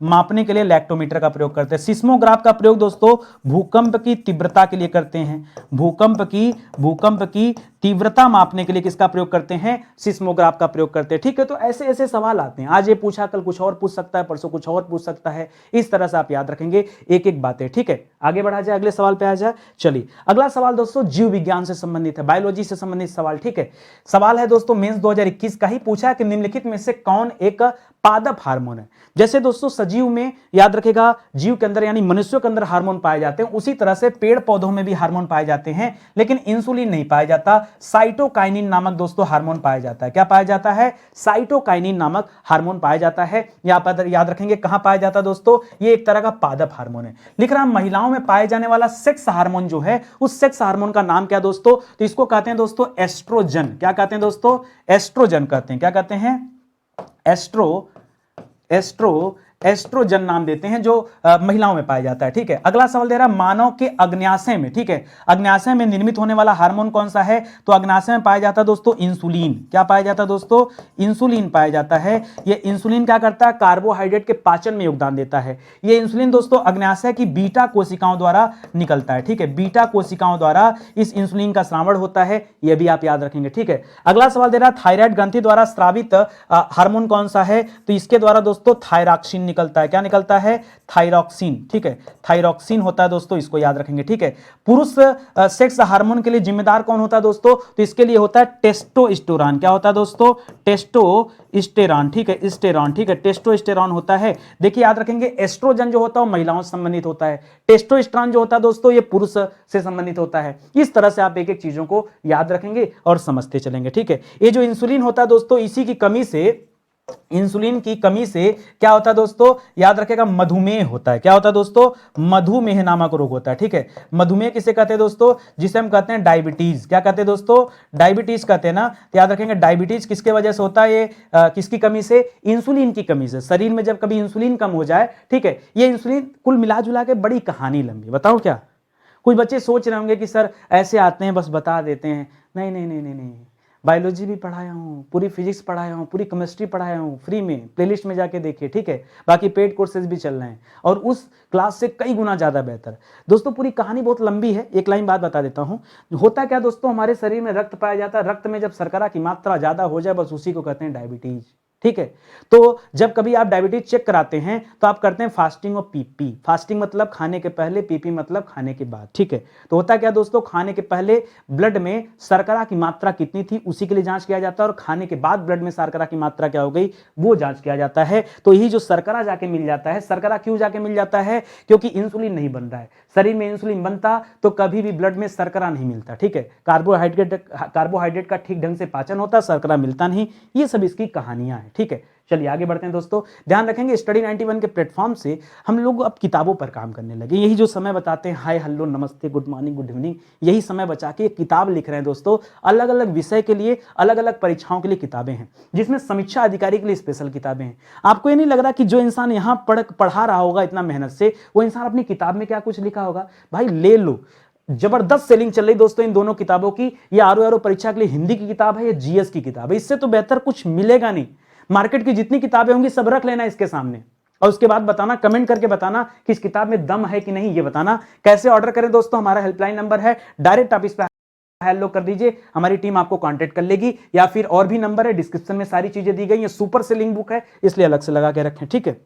मापने के लिए लैक्टोमीटर का प्रयोग करते हैं। सिस्मोग्राफ का प्रयोग दोस्तों भूकंप की तीव्रता के लिए करते हैं। भूकंप की तीव्रता मापने के लिए किसका प्रयोग करते हैं? सिस्मोग्राफ का प्रयोग करते हैं, ठीक है। तो ऐसे ऐसे सवाल आते हैं, आज ये पूछा, कल कुछ और पूछ सकता है, परसों कुछ और पूछ सकता है। इस तरह से आप याद रखेंगे एक एक बातें, ठीक है। आगे बढ़ा जाए, अगले सवाल पे आ जाए। चलिए अगला सवाल दोस्तों जीव विज्ञान से संबंधित है, बायोलॉजी से संबंधित सवाल, ठीक है। सवाल है दोस्तों मेंस 2021 का ही, पूछा कि निम्नलिखित में से कौन एक पादप हार्मोन है। जैसे दोस्तों सजीव में याद रखेगा, जीव के अंदर यानी मनुष्यों के अंदर हार्मोन पाए जाते हैं, उसी तरह से पेड़ पौधों में भी हार्मोन पाए जाते हैं, लेकिन इंसुलिन नहीं पाया जाता। साइटोकाइनिन नामक दोस्तों हार्मोन पाया जाता है। क्या पाया जाता है? साइटोकाइनिन नामक हार्मोन पाया जाता है। यहां पर याद रखेंगे कहां पाया जाता है दोस्तों? ये एक तरह का पादप हार्मोन है। लिख रहा महिलाओं में पाए जाने वाला सेक्स हार्मोन जो है, उस सेक्स हार्मोन का नाम क्या दोस्तों? तो इसको कहते हैं दोस्तों एस्ट्रोजन। क्या कहते हैं दोस्तों? एस्ट्रोजन कहते हैं। क्या कहते हैं? एस्ट्रोजन नाम देते हैं, जो महिलाओं में पाया जाता है, ठीक है। अगला सवाल दे रहा मानव के अग्न्याशय में, ठीक है, अग्न्याशय में निर्मित होने वाला हार्मोन कौन सा है? तो अग्न्याशय में पाया जाता है दोस्तों इंसुलिन। क्या पाया जाता है दोस्तों? इंसुलिन पाया जाता है। ये इंसुलिन क्या करता है? कार्बोहाइड्रेट के पाचन में योगदान देता है। ये इंसुलिन दोस्तों अग्न्याशय की बीटा कोशिकाओं द्वारा निकलता है, ठीक है। बीटा कोशिकाओं द्वारा इस इंसुलिन का श्रावण होता है, यह भी आप याद रखेंगे, ठीक है। अगला सवाल दे रहा थायराइड ग्रंथि द्वारा स्रावित हार्मोन कौन सा है? तो इसके द्वारा दोस्तों थायरॉक्सिन निकलता है। क्या निकलता है? थायरॉक्सिन, ठीक है, थायरॉक्सिन होता है दोस्तों, इसको याद रखेंगे, ठीक है। पुरुष सेक्स हार्मोन के लिए जिम्मेदार कौन होता है दोस्तों? तो इसके लिए होता है टेस्टोस्टेरोन। क्या होता है दोस्तों? टेस्टोस्टेरोन, ठीक है, स्टेरॉन, ठीक है, टेस्टोस्टेरोन होता है। देखिए याद रखेंगे एस्ट्रोजन जो होता है वो महिलाओं से संबंधित होता है, टेस्टोस्टेरोन जो होता है दोस्तों ये पुरुष से संबंधित होता है। इस तरह से आप एक एक चीजों को याद रखेंगे और समझते चलेंगे, ठीक है। ये जो इंसुलिन होता है दोस्तों, इसी की कमी से, इंसुलिन की कमी से क्या होता है दोस्तों? याद रखेगा मधुमेह होता है। क्या होता है दोस्तों? मधुमेह नामक रोग होता है, ठीक है। मधुमेह किसे कहते हैं दोस्तों? जिसे हम कहते हैं डायबिटीज। क्या कहते हैं दोस्तों? डायबिटीज कहते हैं ना। तो याद रखेंगे डायबिटीज किसके वजह से होता है? ये किसकी कमी से? इंसुलिन की कमी से। शरीर में जब कभी इंसुलिन कम हो जाए, ठीक है, ये इंसुलिन कुल मिला जुला के बड़ी कहानी लंबी, बताओ क्या? कुछ बच्चे सोच रहे होंगे कि सर ऐसे आते हैं बस बता देते हैं। नहीं नहीं नहीं नहीं नहीं, बायोलॉजी भी पढ़ाया हूँ, पूरी फिजिक्स पढ़ाया हूँ, पूरी केमिस्ट्री पढ़ाया हूँ, फ्री में प्लेलिस्ट में जाके देखिए, ठीक है। बाकी पेड कोर्सेज भी चल रहे हैं और उस क्लास से कई गुना ज़्यादा बेहतर। दोस्तों पूरी कहानी बहुत लंबी है, एक लाइन बात बता देता हूँ। होता क्या दोस्तों, हमारे शरीर में रक्त पाया जाता है, रक्त में जब शर्करा की मात्रा ज़्यादा हो जाए बस उसी को कहते हैं डायबिटीज। ठीक है। तो जब कभी आप डायबिटीज चेक कराते हैं तो आप करते हैं फास्टिंग और पीपी। फास्टिंग मतलब खाने के पहले, पीपी मतलब खाने के बाद, ठीक है। तो होता क्या दोस्तों, खाने के पहले ब्लड में शर्करा की मात्रा कितनी थी उसी के लिए जांच किया जाता है, और खाने के बाद ब्लड में शर्करा की मात्रा क्या हो गई वो जांच किया जाता है। तो यही जो शर्करा जाके मिल जाता है, शर्करा क्यों जाके मिल जाता है, क्योंकि इंसुलिन नहीं बन रहा है। शरीर में इंसुलिन बनता तो कभी भी ब्लड में शर्करा नहीं मिलता, ठीक है। कार्बोहाइड्रेट का ठीक ढंग से पाचन होता, शर्करा मिलता नहीं। ये सब इसकी कहानियां हैं, ठीक है। चलिए आगे बढ़ते हैं दोस्तों। ध्यान रखेंगे स्टडी 91 के प्लेटफॉर्म से हम लोग अब किताबों पर काम करने लगे। यही जो समय बताते हैं, हाय हेलो नमस्ते गुड मॉर्निंग गुड इवनिंग, यही समय बचा के एक किताब लिख रहे हैं दोस्तों। अलग अलग विषय के लिए, अलग अलग परीक्षाओं के लिए किताबें हैं, जिसमें समीक्षा अधिकारी के लिए स्पेशल किताबें हैं। आपको ये नहीं लग रहा कि जो इंसान यहाँ पढ़ा रहा होगा इतना मेहनत से, वो इंसान अपनी किताब में क्या कुछ लिखा होगा? भाई ले लो, जबरदस्त सेलिंग चल रही दोस्तों इन दोनों किताबों की। ये आरओ परीक्षा के लिए हिंदी की किताब है, ये जीएस की किताब है। इससे तो बेहतर कुछ मिलेगा नहीं। मार्केट की जितनी किताबें होंगी सब रख लेना इसके सामने, और उसके बाद बताना, कमेंट करके बताना कि इस किताब में दम है कि नहीं। ये बताना कैसे ऑर्डर करें दोस्तों, हमारा हेल्पलाइन नंबर है, डायरेक्ट आप इस पर हेलो कर दीजिए, हमारी टीम आपको कांटेक्ट कर लेगी, या फिर और भी नंबर है, डिस्क्रिप्शन में सारी चीजें दी गई। ये सुपर सेलिंग बुक है इसलिए अलग से लगा के रखें, ठीक है।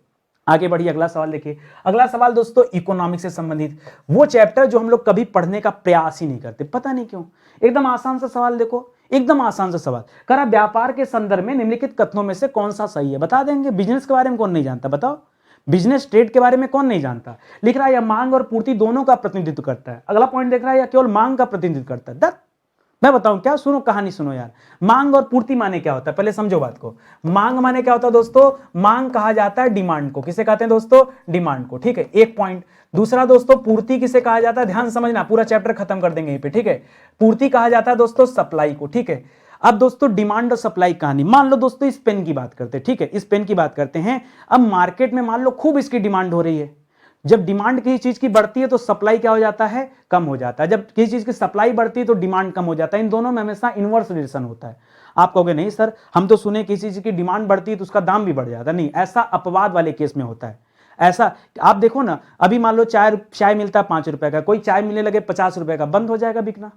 आगे बढ़िए, अगला सवाल देखिए। अगला सवाल दोस्तों इकोनॉमिक्स से संबंधित वो चैप्टर जो हम लोग कभी पढ़ने का प्रयास ही नहीं करते, पता नहीं क्यों। एकदम आसान सा सवाल देखो, एकदम आसान सा सवाल करा, व्यापार के संदर्भ में निम्नलिखित कथनों में से कौन सा सही है, बता देंगे। बिजनेस के बारे में कौन नहीं जानता, बताओ। बिजनेस ट्रेड के बारे में कौन नहीं जानता। लिख रहा है या मांग और पूर्ति दोनों का प्रतिनिधित्व करता है। अगला पॉइंट देख रहा है या केवल मांग का प्रतिनिधित्व करता है। मैं बताऊं क्या, सुनो कहानी सुनो यार। मांग और पूर्ति माने क्या होता है, पहले समझो बात को। मांग माने क्या होता है दोस्तों, मांग कहा जाता है डिमांड को। किसे कहते हैं दोस्तों, डिमांड को, ठीक है, एक पॉइंट। दूसरा दोस्तों, पूर्ति किसे कहा जाता है, ध्यान समझना, पूरा चैप्टर खत्म कर देंगे यहीं पे, ठीक है। पूर्ति कहा जाता है दोस्तों सप्लाई को, ठीक है। अब दोस्तों डिमांड और सप्लाई कहानी, मान लो दोस्तों इस पेन की बात करते हैं, ठीक है, इस पेन की बात करते हैं। अब मार्केट में मान लो खूब इसकी डिमांड हो रही है। जब डिमांड किसी चीज की बढ़ती है तो सप्लाई क्या हो जाता है, कम हो जाता है। जब किसी चीज की सप्लाई बढ़ती है तो डिमांड कम हो जाता है। इन दोनों में हमेशा इनवर्स रिलेशन होता है। आप कहोगे नहीं सर, हम तो सुने किसी चीज की डिमांड बढ़ती है तो उसका दाम भी बढ़ जाता है। नहीं, ऐसा अपवाद वाले केस में होता है। ऐसा आप देखो ना, अभी मान लो चाय मिलता है 5 रुपए का, कोई चाय मिलने लगे 50 रुपए का, बंद हो जाएगा बिकना,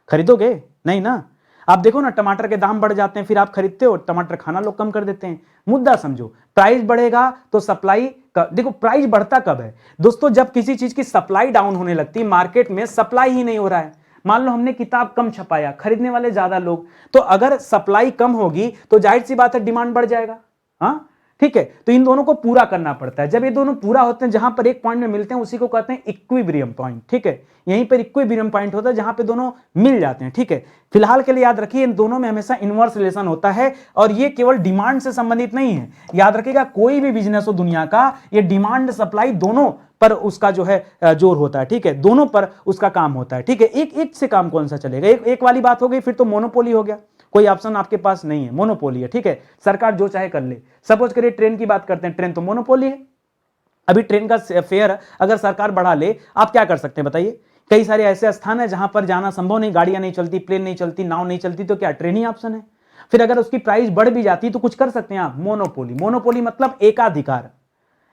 खरीदोगे नहीं ना। आप देखो ना, टमाटर के दाम बढ़ जाते हैं, फिर आप खरीदते हो, टमाटर खाना लोग कम कर देते हैं। मुद्दा समझो, प्राइस बढ़ेगा तो सप्लाई देखो, प्राइस बढ़ता कब है दोस्तों, जब किसी चीज की सप्लाई डाउन होने लगती है, मार्केट में सप्लाई ही नहीं हो रहा है। मान लो हमने किताब कम छपाया, खरीदने वाले ज्यादा लोग, तो अगर सप्लाई कम होगी तो जाहिर सी बात है डिमांड बढ़ जाएगा। हाँ ठीक है, तो इन दोनों को पूरा करना पड़ता है। जब ये दोनों पूरा होते हैं, जहां पर एक पॉइंट में मिलते हैं, उसी को कहते हैं इक्विलिब्रियम पॉइंट, ठीक है। यहीं पर इक्विलिब्रियम पॉइंट होता है जहां पे दोनों मिल जाते हैं, ठीक है। फिलहाल के लिए याद रखिए, इन दोनों में हमेशा इनवर्स रिलेशन होता है, और ये केवल डिमांड से संबंधित नहीं है। याद रखिएगा, कोई भी बिजनेस हो दुनिया का, ये डिमांड सप्लाई दोनों पर उसका जो है जोर होता है, ठीक है, दोनों पर उसका काम होता है, ठीक है। एक एक से काम कौन सा चलेगा, एक वाली बात हो गई, फिर तो मोनोपोली हो गया, कोई ऑप्शन आपके पास नहीं है, मोनोपोली है, ठीक है। सरकार जो चाहे कर ले। सपोज करिए ट्रेन की बात करते हैं, ट्रेन तो मोनोपोली है। अभी ट्रेन का फेयर अगर सरकार बढ़ा ले, आप क्या कर सकते हैं बताइए। कई सारे ऐसे स्थान है जहां पर जाना संभव नहीं, गाड़ियां नहीं चलती, प्लेन नहीं चलती, नाव नहीं चलती, तो क्या ट्रेन ही ऑप्शन है। फिर अगर उसकी प्राइस बढ़ भी जाती तो कुछ कर सकते हैं आप, मोनोपोली। मोनोपोली मतलब एकाधिकार।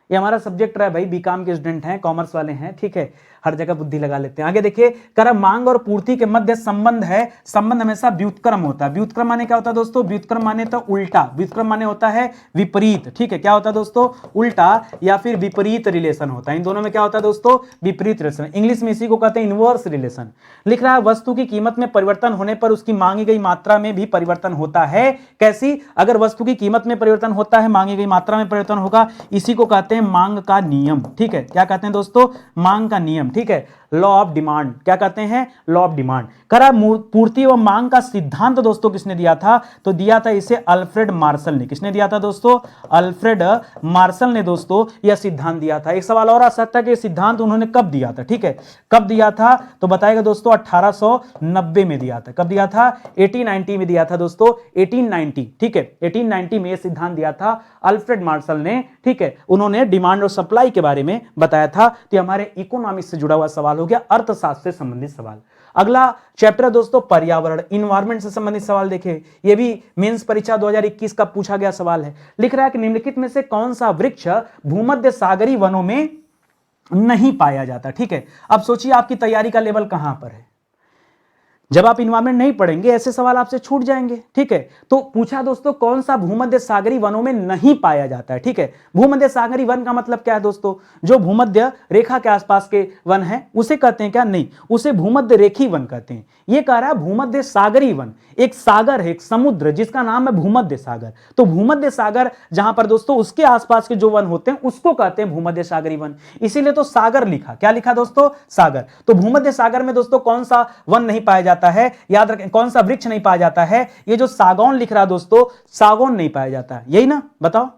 ये हमारा सब्जेक्ट रहा है भाई, बीकॉम के स्टूडेंट हैं, कॉमर्स वाले हैं, ठीक है, हर जगह बुद्धि लगा लेते हैं। आगे देखिए, कर मांग और पूर्ति के मध्य संबंध है, संबंध हमेशा व्युत्क्रम होता है। व्युत्क्रम माने क्या होता है दोस्तों, व्युत्क्रम माने तो उल्टा, व्युत्क्रम माने होता है विपरीत, ठीक है। क्या होता है दोस्तों, उल्टा या फिर विपरीत रिलेशन होता है। इन दोनों में क्या होता है दोस्तों, विपरीत रिलेशन। इंग्लिश में इसी को कहते हैं इनवर्स रिलेशन। लिख रहा है, वस्तु की कीमत में परिवर्तन होने पर उसकी मांगी गई मात्रा में भी परिवर्तन होता है। कैसी, अगर वस्तु की कीमत में परिवर्तन होता है, मांगी गई मात्रा में परिवर्तन होगा, इसी को कहते हैं मांग का नियम, ठीक है। क्या कहते हैं दोस्तों, मांग का नियम, ठीक है, लॉ ऑफ डिमांड। क्या कहते हैं, लॉ ऑफ डिमांड। करा पूर्ति व मांग का सिद्धांत दोस्तों किसने दिया था, तो दिया था इसे अल्फ्रेड मार्शल ने। किसने दिया था दोस्तों, अल्फ्रेड मार्शल ने दोस्तों यह सिद्धांत दिया था। एक सवाल और आ सकता है कि सिद्धांत उन्होंने कब दिया था, ठीक है, कब दिया था, तो बताएगा दोस्तों 1890 में दिया था। कब दिया था, 1890 में दिया था दोस्तों, 1890, ठीक है, 1890 में यह सिद्धांत दिया था अल्फ्रेड मार्शल ने, ठीक है। उन्होंने डिमांड और सप्लाई के बारे में बताया था। तो हमारे इकोनॉमिक्स से जुड़ा हुआ सवाल हो गया, अर्थशास्त्र से संबंधित सवाल। अगला चैप्टर दोस्तों पर्यावरण, इन्वायरमेंट से संबंधित सवाल देखें। यह भी मेंस परीक्षा 2021 का पूछा गया सवाल है। लिख रहा है कि निम्नलिखित में से कौन सा वृक्ष भूमध्य सागरीय वनों में नहीं पाया जाता, ठीक है। अब सोचिए आपकी तैयारी का लेवल कहां पर है। जब आप इन्वायरमेंट नहीं पढ़ेंगे ऐसे सवाल आपसे छूट जाएंगे, ठीक है। तो पूछा दोस्तों कौन सा भूमध्य सागरी वनों में नहीं पाया जाता है, ठीक है। भूमध्य सागरी वन का मतलब क्या है दोस्तों, जो भूमध्य रेखा के आसपास के वन है उसे कहते हैं क्या, नहीं, उसे भूमध्य रेखी वन कहते हैं। ये कह रहा है भूमध्य सागरी वन, एक सागर है, एक समुद्र जिसका नाम है भूमध्य सागर। तो भूमध्य सागर जहां पर दोस्तों उसके आसपास के जो वन होते हैं उसको कहते हैं भूमध्य सागरी वन, इसीलिए तो सागर लिखा। क्या लिखा दोस्तों, सागर। तो भूमध्य सागर में दोस्तों कौन सा वन नहीं पाया जाता है, याद रखें, कौन सा वृक्ष नहीं पाया जाता है, ये जो सागौन लिख रहा है दोस्तों, सागौन नहीं पाया जाता है, यही ना, बताओ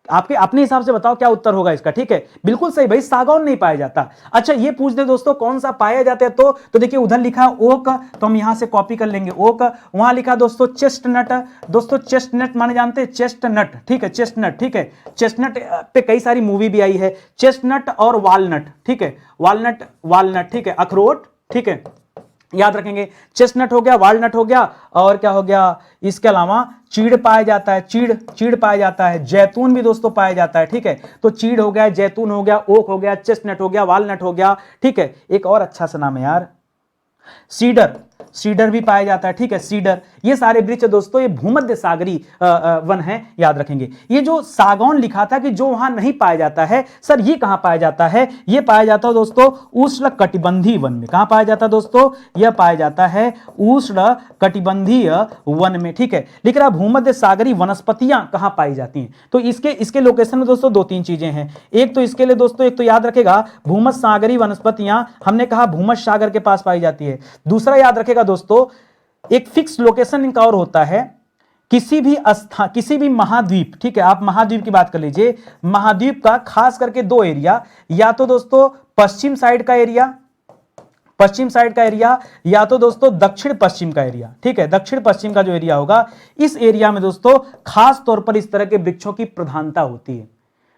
आपके अपने हिसाब से बताओ क्या उत्तर होगा इसका, ठीक है। बिल्कुल सही भाई, सागौन नहीं पाया जाता। अच्छा ये पूछ दे दोस्तों कौन सा पाया जाता है, तो देखिए उधर लिखा ओक, तो हम यहां से कॉपी कर लेंगे ओक। वहां लिखा दोस्तों चेस्टनट, दोस्तों चेस्टनट माने जानते हैं, चेस्टनट, ठीक है, चेस्टनट, ठीक है। चेस्टनट पे कई सारी मूवी भी आई है, चेस्टनट और वालनट, ठीक है, वालनट, वालनट, ठीक है, अखरोट, ठीक है, याद रखेंगे। चेस्टनट हो गया, वालनट हो गया, और क्या हो गया, इसके अलावा चीड़ पाया जाता है, चीड़, चीड़ पाया जाता है, जैतून भी दोस्तों पाया जाता है, ठीक है। तो चीड़ हो गया, जैतून हो गया, ओक हो गया, चेस्टनट हो गया, वालनट हो गया, ठीक है। एक और अच्छा सा नाम है यार, सीडर, सीडर भी पाया जाता है, ठीक है, सीडर। ये सारे वृक्ष दोस्तों ये भूमध्य सागरी वन है, याद रखेंगे। ये जो सागौन लिखा था कि जो वहां नहीं पाया जाता है, सर ये कहां पाया जाता है, ये पाया जाता है दोस्तों उष्ण कटिबंधीय वन में। कहां पाया जाता है दोस्तों, यह पाया जाता है उष्ण कटिबंधीय वन में, ठीक है। लिख रहा भूमध्य सागरी वनस्पतियां कहां पाई जाती हैं, तो इसके लोकेशन में दोस्तों दो तीन चीजें हैं। एक तो इसके लिए दोस्तों, एक तो याद रखेगा भूमध्य सागरी वनस्पतियां हमने कहा भूमध्य सागर के पास पाई जाती है। दूसरा याद रखेगा दोस्तों, एक फिक्स लोकेशन इनका और होता है, किसी भी महाद्वीप, ठीक है, आप महाद्वीप की बात कर लीजिए, महाद्वीप का खास करके दो एरिया, या तो दोस्तों पश्चिम साइड का एरिया, पश्चिम साइड का एरिया, या तो दोस्तों दक्षिण पश्चिम का एरिया, ठीक है, दक्षिण पश्चिम का जो एरिया होगा, इस एरिया में दोस्तों खास तौर पर इस तरह के वृक्षों की प्रधानता होती है।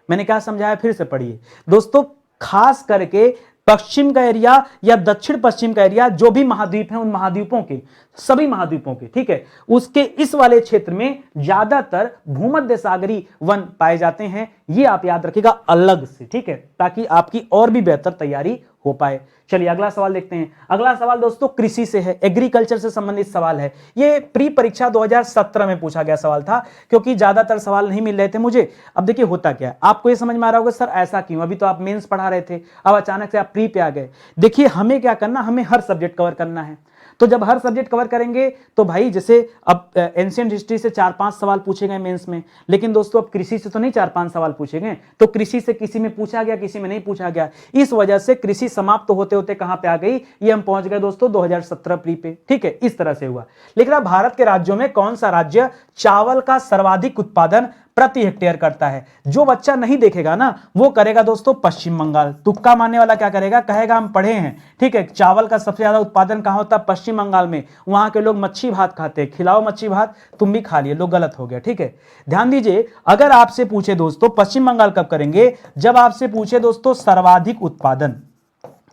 मैंने क्या समझाया, फिर से पढ़िए दोस्तों, खास करके पश्चिम का एरिया या दक्षिण पश्चिम का एरिया, जो भी महाद्वीप है उन महाद्वीपों के, सभी महाद्वीपों के, ठीक है, उसके इस वाले क्षेत्र में ज्यादातर भूमध्य सागरी वन पाए जाते हैं। ये आप याद रखिएगा अलग से, ठीक है, ताकि आपकी और भी बेहतर तैयारी हो पाए। चलिए अगला सवाल देखते हैं। अगला सवाल दोस्तों कृषि से है, एग्रीकल्चर से संबंधित सवाल है। ये प्री परीक्षा 2017 में पूछा गया सवाल था, क्योंकि ज्यादातर सवाल नहीं मिल रहे थे मुझे। अब देखिए होता क्या है, आपको ये समझ में आ रहा होगा सर ऐसा क्यों, अभी तो आप मेंस पढ़ा रहे थे, अब अचानक से आप प्री पे आ गए। देखिए हमें क्या करना, हमें हर सब्जेक्ट कवर करना है। तो जब हर सब्जेक्ट कवर करेंगे तो भाई जैसे अब एंशिएंट हिस्ट्री से 4-5 सवाल पूछे गए मेंस में, लेकिन दोस्तों अब कृषि से तो नहीं 4-5 सवाल पूछे गए, तो कृषि से किसी में पूछा गया, किसी में नहीं पूछा गया। इस वजह से कृषि समाप्त होते होते कहां पे आ गई, ये हम पहुंच गए दोस्तों 2017 प्री पे, ठीक है, इस तरह से हुआ। लेकिन भारत के राज्यों में कौन सा राज्य चावल का सर्वाधिक उत्पादन प्रति हेक्टेयर करता है? जो बच्चा नहीं देखेगा ना वो करेगा दोस्तों पश्चिम बंगाल। तुक्का मारने वाला क्या करेगा, कहेगा हम पढ़े हैं, ठीक है, चावल का सबसे ज्यादा उत्पादन कहां होता है, पश्चिम बंगाल में, वहां के लोग मच्छी भात खाते हैं, खिलाओ मच्छी भात, तुम भी खा लिए, लोग गलत हो गया, ठीक है। ध्यान दीजिए, अगर आपसे पूछे दोस्तों पश्चिम बंगाल कब करेंगे, जब आपसे पूछे दोस्तों सर्वाधिक उत्पादन।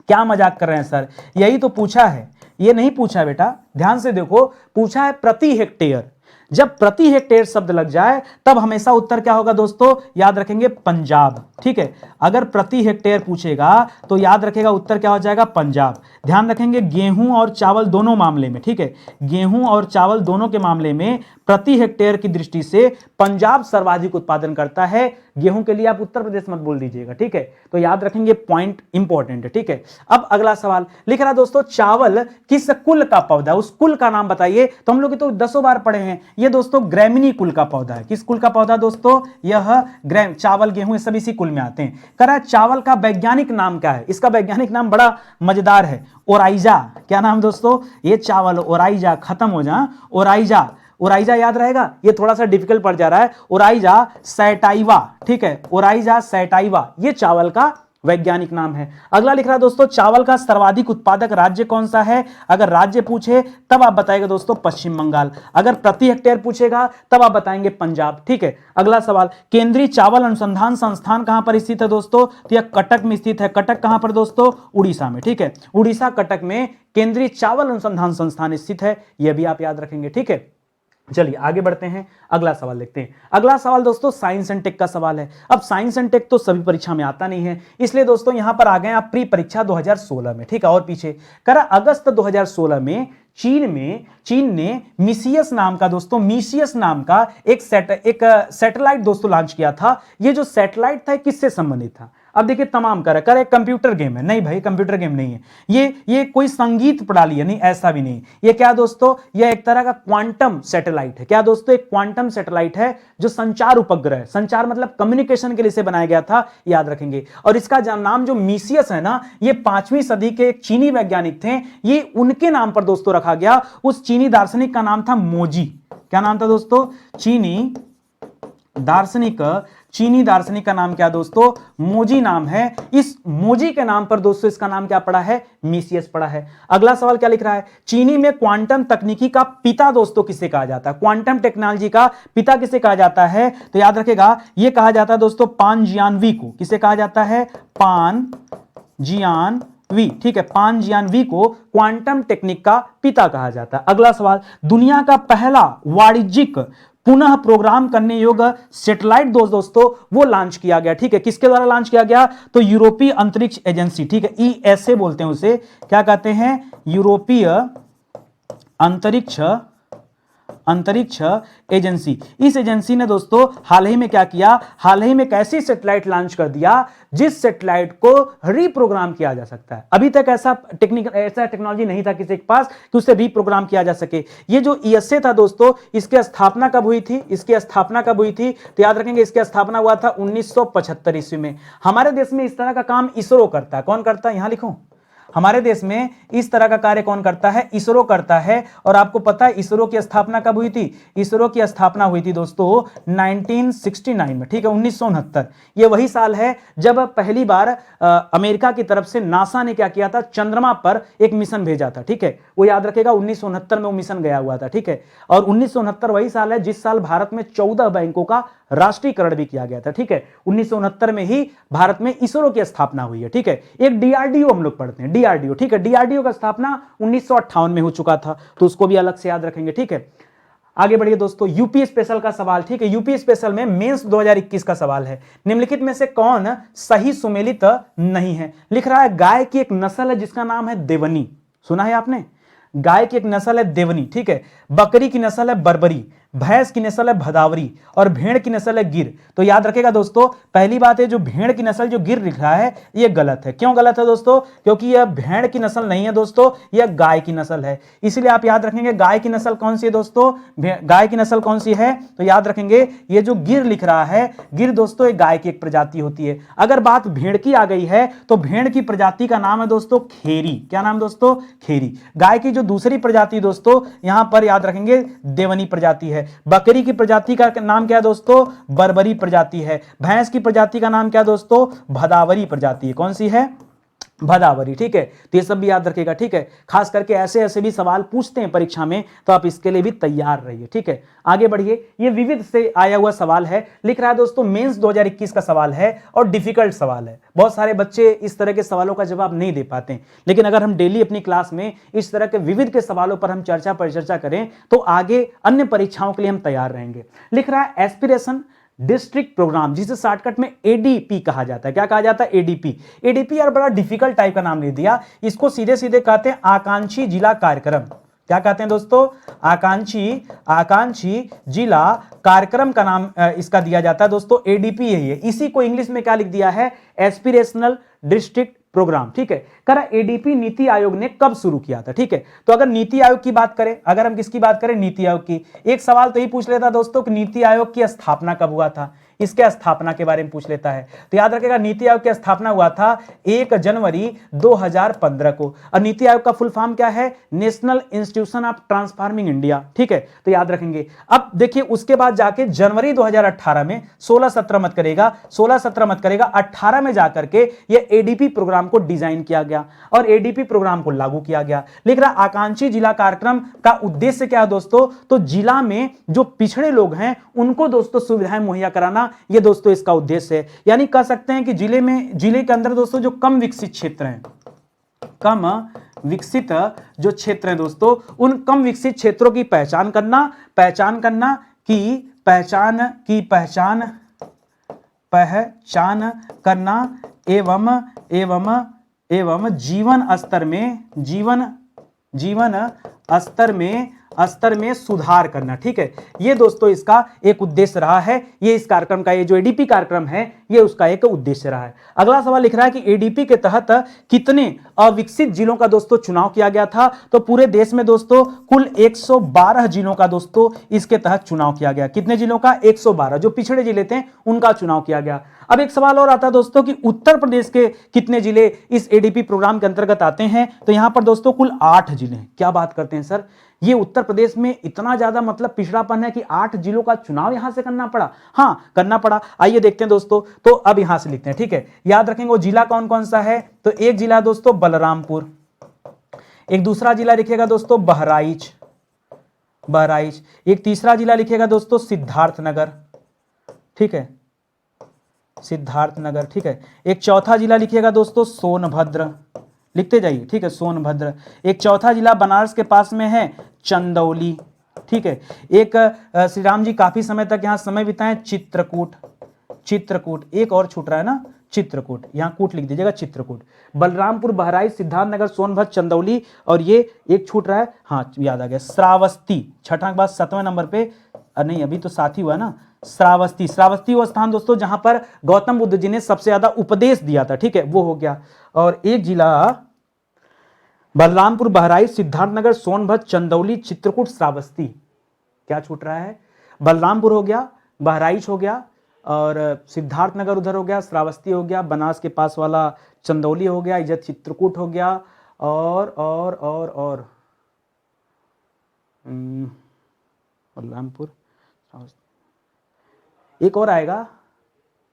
क्या मजाक कर रहे हैं सर, यही तो पूछा है, ये नहीं पूछा बेटा, ध्यान से देखो, पूछा है प्रति हेक्टेयर। जब प्रति हेक्टेयर शब्द लग जाए तब हमेशा उत्तर क्या होगा दोस्तों, याद रखेंगे पंजाब, ठीक है। अगर प्रति हेक्टेयर पूछेगा तो याद रखेगा उत्तर क्या हो जाएगा, पंजाब। ध्यान रखेंगे गेहूं और चावल दोनों मामले में, ठीक है, गेहूं और चावल दोनों के मामले में प्रति हेक्टेयर की दृष्टि से पंजाब सर्वाधिक उत्पादन करता है। गेहूं के लिए आप उत्तर प्रदेश मत बोल दीजिएगा, ठीक है, तो याद रखेंगे, पॉइंट इंपॉर्टेंट है, ठीक है। अब अगला सवाल लिख रहा दोस्तों, चावल किस कुल का पौधा, उस कुल का नाम बताइए। तो हम लोग तो 10 बार पढ़े हैं, ये दोस्तों ग्रैमिनी कुल का पौधा है। किस कुल का पौधा दोस्तों, यह ग्रैम, चावल गेहूं ये सब इसी कुल में आते हैं। करा चावल का वैज्ञानिक नाम क्या है, इसका वैज्ञानिक नाम बड़ा मजेदार है, ओराइजा। क्या नाम दोस्तों, ये चावल ओराइजा, खत्म हो जा, ओराइजा, ओराइजा याद रहेगा, ये थोड़ा सा डिफिकल्ट पड़ जा रहा है, ओराइजा सैटाइवा, ठीक है, ओराइजा सैटाइवा, ये चावल का वैज्ञानिक नाम है। अगला लिख रहा है दोस्तों, चावल का सर्वाधिक उत्पादक राज्य कौन सा है। अगर राज्य पूछे तब आप बताएंगे दोस्तों पश्चिम बंगाल, अगर प्रति हेक्टेयर पूछेगा तब आप बताएंगे पंजाब, ठीक है। अगला सवाल, केंद्रीय चावल अनुसंधान संस्थान कहां पर स्थित है दोस्तों, तो यह कटक में स्थित है। कटक कहां पर दोस्तों, उड़ीसा में, ठीक है, उड़ीसा कटक में केंद्रीय चावल अनुसंधान संस्थान स्थित है, यह भी आप याद रखेंगे, ठीक है। चलिए आगे बढ़ते हैं, अगला सवाल देखते हैं। अगला सवाल दोस्तों साइंस एंड टेक का सवाल है। अब साइंस एंड टेक तो सभी परीक्षा में आता नहीं है, इसलिए दोस्तों यहां पर आ गए आप प्री परीक्षा 2016 में, ठीक है, और पीछे करा अगस्त 2016 में चीन ने मिसियस नाम का दोस्तों, मिसियस नाम का एक सैटेलाइट दोस्तों लॉन्च किया था। ये जो सैटेलाइट था किससे संबंधित था? अब देखिए तमाम कर एक कंप्यूटर गेम है, नहीं भाई कंप्यूटर गेम नहीं है, ये कोई संगीत प्रणाली है, नहीं ऐसा भी नहीं। ये क्या दोस्तों, ये एक तरह का क्वांटम सैटेलाइट है। क्या दोस्तों, एक क्वांटम सैटेलाइट है जो संचार उपग्रह है, संचार मतलब कम्युनिकेशन के लिए इसे बनाया गया था, याद रखेंगे। और इसका नाम जो मिसियस है ना, ये 5वीं सदी के एक चीनी वैज्ञानिक थे, ये उनके नाम पर दोस्तों रखा गया। उस चीनी दार्शनिक का नाम था मोजी। क्या नाम था दोस्तों? चीनी दार्शनिक का नाम क्या दोस्तों? मोजी नाम है। इस मोजी के नाम पर दोस्तों इसका नाम क्या पड़ा है? मिसियस पड़ा है। अगला सवाल क्या लिख रहा है? चीनी में क्वांटम तकनीकी का पिता दोस्तों किसे कहा जाता है? क्वांटम टेक्नोलॉजी का पिता किसे कहा जाता है? तो याद रखेगा, यह कहा जाता है दोस्तों पान जियानवी को। किसे कहा जाता है? पान जियानवी। ठीक है, पान जियानवी को क्वांटम टेक्निक का पिता कहा जाता है। अगला सवाल, दुनिया का पहला वाणिज्यिक पुनः प्रोग्राम करने योग्य सैटेलाइट दोस्तों वो लॉन्च किया गया। ठीक है, किसके द्वारा लॉन्च किया गया? तो यूरोपीय अंतरिक्ष एजेंसी। ठीक है, ईएसए बोलते हैं उसे। क्या कहते हैं? यूरोपीय अंतरिक्ष एजेंसी। इस एजेंसी ने दोस्तों हाल ही में क्या किया? हाल ही में एक ऐसी सैटेलाइट लॉन्च कर दिया जिस सैटेलाइट को रीप्रोग्राम किया जा सकता है। अभी तक ऐसा टेक्नोलॉजी नहीं था किसी के पास कि उसे रीप्रोग्राम किया जा सके। ये जो ईएसए था दोस्तों, इसकी स्थापना कब हुई थी? तो याद रखेंगे, इसकी स्थापना हुआ था 1975 ईस्वी में। हमारे देश में इस तरह का काम इसरो करता है। कौन करता है? यहां लिखो, हमारे देश में इस तरह का कार्य कौन करता है? इसरो करता है। और आपको पता है इसरो की स्थापना कब हुई थी? इसरो की स्थापना हुई थी दोस्तों 1969 में। ठीक है, 1969। ये वही साल है जब पहली बार अमेरिका की तरफ से नासा ने क्या किया था? चंद्रमा पर एक मिशन भेजा था। ठीक है, वो याद रखेगा 1969 में वो मिशन गया हुआ था। ठीक है, और 1969 वही साल है जिस साल भारत में 14 बैंकों का राष्ट्रीयकरण भी किया गया था। ठीक है, 1969 में ही भारत में इसरो की स्थापना हुई है। ठीक है, एक डीआरडीओ हम लोग पढ़ते हैं, डीआरडीओ। ठीक है, डीआरडीओ का स्थापना 1958 में हो चुका था, तो उसको भी अलग से याद रखेंगे। ठीक है, आगे बढ़िए दोस्तों, यूपी स्पेशल का सवाल। ठीक है, यूपी स्पेशल में मेंस 2021 का सवाल है। निम्नलिखित में से कौन सही सुमेलित नहीं है? लिख रहा है गाय की एक नस्ल है जिसका नाम है देवनी। सुना है आपने? गाय की एक नस्ल है देवनी। ठीक है, बकरी की नस्ल है बर्बरी, भैंस की नस्ल है भदावरी और भेड़ की नस्ल है गिर। तो याद रखेगा दोस्तों, पहली बात है जो भेड़ की नस्ल जो गिर लिख रहा है यह गलत है। क्यों गलत है दोस्तों? क्योंकि यह भेड़ की नस्ल नहीं है दोस्तों, यह गाय की नस्ल है। इसलिए आप याद रखेंगे गाय की नस्ल कौन सी है दोस्तों? गाय की नस्ल कौन सी है? तो याद रखेंगे ये जो गिर लिख रहा है, गिर दोस्तों एक गाय की एक प्रजाति होती है। अगर बात भेड़ की आ गई है तो भेड़ की प्रजाति का नाम है दोस्तों खेरी। क्या नाम दोस्तों? खेरी। गाय की जो दूसरी प्रजाति दोस्तों यहां पर याद रखेंगे देवनी प्रजाति है। बकरी की प्रजाति का नाम क्या है दोस्तों? बर्बरी प्रजाति है। भैंस की प्रजाति का नाम क्या दोस्तों? भदावरी प्रजाति है। कौन सी है? भदावरी। ठीक है, तो ये सब भी याद रखेगा। ठीक है, खास करके ऐसे ऐसे भी सवाल पूछते हैं परीक्षा में, तो आप इसके लिए भी तैयार रहिए। ठीक है, आगे बढ़िए। ये विविध से आया हुआ सवाल है, लिख रहा है दोस्तों मेंस 2021 का सवाल है और डिफिकल्ट सवाल है। बहुत सारे बच्चे इस तरह के सवालों का जवाब नहीं दे पाते, लेकिन अगर हम डेली अपनी क्लास में इस तरह के विविध के सवालों पर हम चर्चा परिचर्चा करें तो आगे अन्य परीक्षाओं के लिए हम तैयार रहेंगे। लिख रहा है एस्पिरेशन डिस्ट्रिक्ट प्रोग्राम, जिसे शॉर्टकट में एडीपी कहा जाता है। क्या कहा जाता है? एडीपी। एडीपी यार बड़ा डिफिकल्ट टाइप का नाम ले दिया, इसको सीधे सीधे कहते हैं आकांक्षी जिला कार्यक्रम। क्या कहते हैं दोस्तों? आकांक्षी जिला कार्यक्रम का नाम इसका दिया जाता है दोस्तों, एडीपी यही है। इसी को इंग्लिश में क्या लिख दिया है? Aspirational district programme. ठीक है, कह रहा एडीपी नीति आयोग ने कब शुरू किया था? ठीक है, तो अगर नीति आयोग की बात करें, अगर हम किसकी बात करें? नीति आयोग की। एक सवाल तो ही पूछ लेता दोस्तों कि नीति आयोग की स्थापना कब हुआ था, इसके स्थापना के बारे में पूछ लेता है। तो याद रखेगा नीति आयोग की स्थापना हुआ था 1 जनवरी 2015 को। और नीति आयोग का फुल फॉर्म क्या है? National institution of transforming India. ठीक है, तो याद रखेंगे। अब देखिए उसके बाद जाके जनवरी 2018 में 16-17 मत करेगा, 16-17 मत करेगा, 18 में जाकर के ये एडीपी प्रोग्राम को डिजाइन किया गया और एडीपी प्रोग्राम को लागू किया गया। लिख रहा आकांक्षी जिला कार्यक्रम का उद्देश्य क्या है दोस्तों? तो जिला में जो पिछड़े लोग हैं उनको दोस्तों सुविधाएं मुहैया कराना, ये दोस्तों इसका उद्देश्य है। यानी कह सकते हैं कि जिले के अंदर दोस्तों जो कम विकसित क्षेत्र हैं, कम विकसित जो क्षेत्र हैं दोस्तों, उन कम विकसित क्षेत्रों की पहचान करना एवं जीवन स्तर में सुधार करना। ठीक है, ये दोस्तों इसका एक उद्देश्य रहा है। ये इस कार्यक्रम का, ये जो एडीपी कार्यक्रम है, ये उसका एक उद्देश्य रहा है। अगला सवाल लिख रहा है कि एडीपी के तहत कितने अविकसित जिलों का दोस्तों चुनाव किया गया था? तो पूरे देश में दोस्तों कुल 112 जिलों का दोस्तों इसके तहत चुनाव किया गया। कितने जिलों का? 112। जो पिछड़े जिले थे उनका चुनाव किया गया। अब एक सवाल और आता है दोस्तों कि उत्तर प्रदेश के कितने जिले इस एडीपी प्रोग्राम के अंतर्गत आते हैं? तो यहां पर दोस्तों कुल 8 जिले हैं। क्या बात करते हैं सर, ये उत्तर प्रदेश में इतना ज्यादा मतलब पिछड़ापन है कि 8 जिलों का चुनाव यहां से करना पड़ा? हाँ, करना पड़ा। आइए देखते हैं दोस्तों। तो अब यहां से लिखते हैं। ठीक है, याद रखेंगे वो जिला कौन कौन सा है। तो एक जिला दोस्तों बलरामपुर, एक दूसरा जिला लिखिएगा दोस्तों बहराइच, एक तीसरा जिला लिखिएगा दोस्तों सिद्धार्थनगर। ठीक है, सिद्धार्थनगर। ठीक है, एक चौथा जिला लिखिएगा दोस्तों सोनभद्र, लिखते जाइए। ठीक है, सोनभद्र। एक चौथा जिला बनारस के पास में है चंदौली। ठीक है, एक श्री राम जी काफी समय तक यहां समय बिताए चित्रकूट। एक और छूट रहा है ना, चित्रकूट, यहां कूट लिख दीजिएगा, चित्रकूट। बलरामपुर, बहराइच, सिद्धार्थनगर, सोनभद्र, चंदौली, और ये एक छूट रहा है, हाँ याद आ गया, श्रावस्ती। छठा के बाद 7वें नंबर पे, नहीं अभी तो 7 ही हुआ ना, श्रावस्ती वो स्थान दोस्तों जहां पर गौतम बुद्ध जी ने सबसे ज्यादा उपदेश दिया था। ठीक है, वो हो गया। और एक जिला बलरामपुर, बहराइच, सिद्धार्थनगर, सोनभद्र, चंदौली, चित्रकूट, श्रावस्ती। क्या छूट रहा है? बलरामपुर हो गया, बहराइच हो गया, और सिद्धार्थनगर उधर हो गया, श्रावस्ती हो गया, बनास के पास वाला चंदौली हो गया, इधर चित्रकूट हो गया, और बलरामपुर, एक और आएगा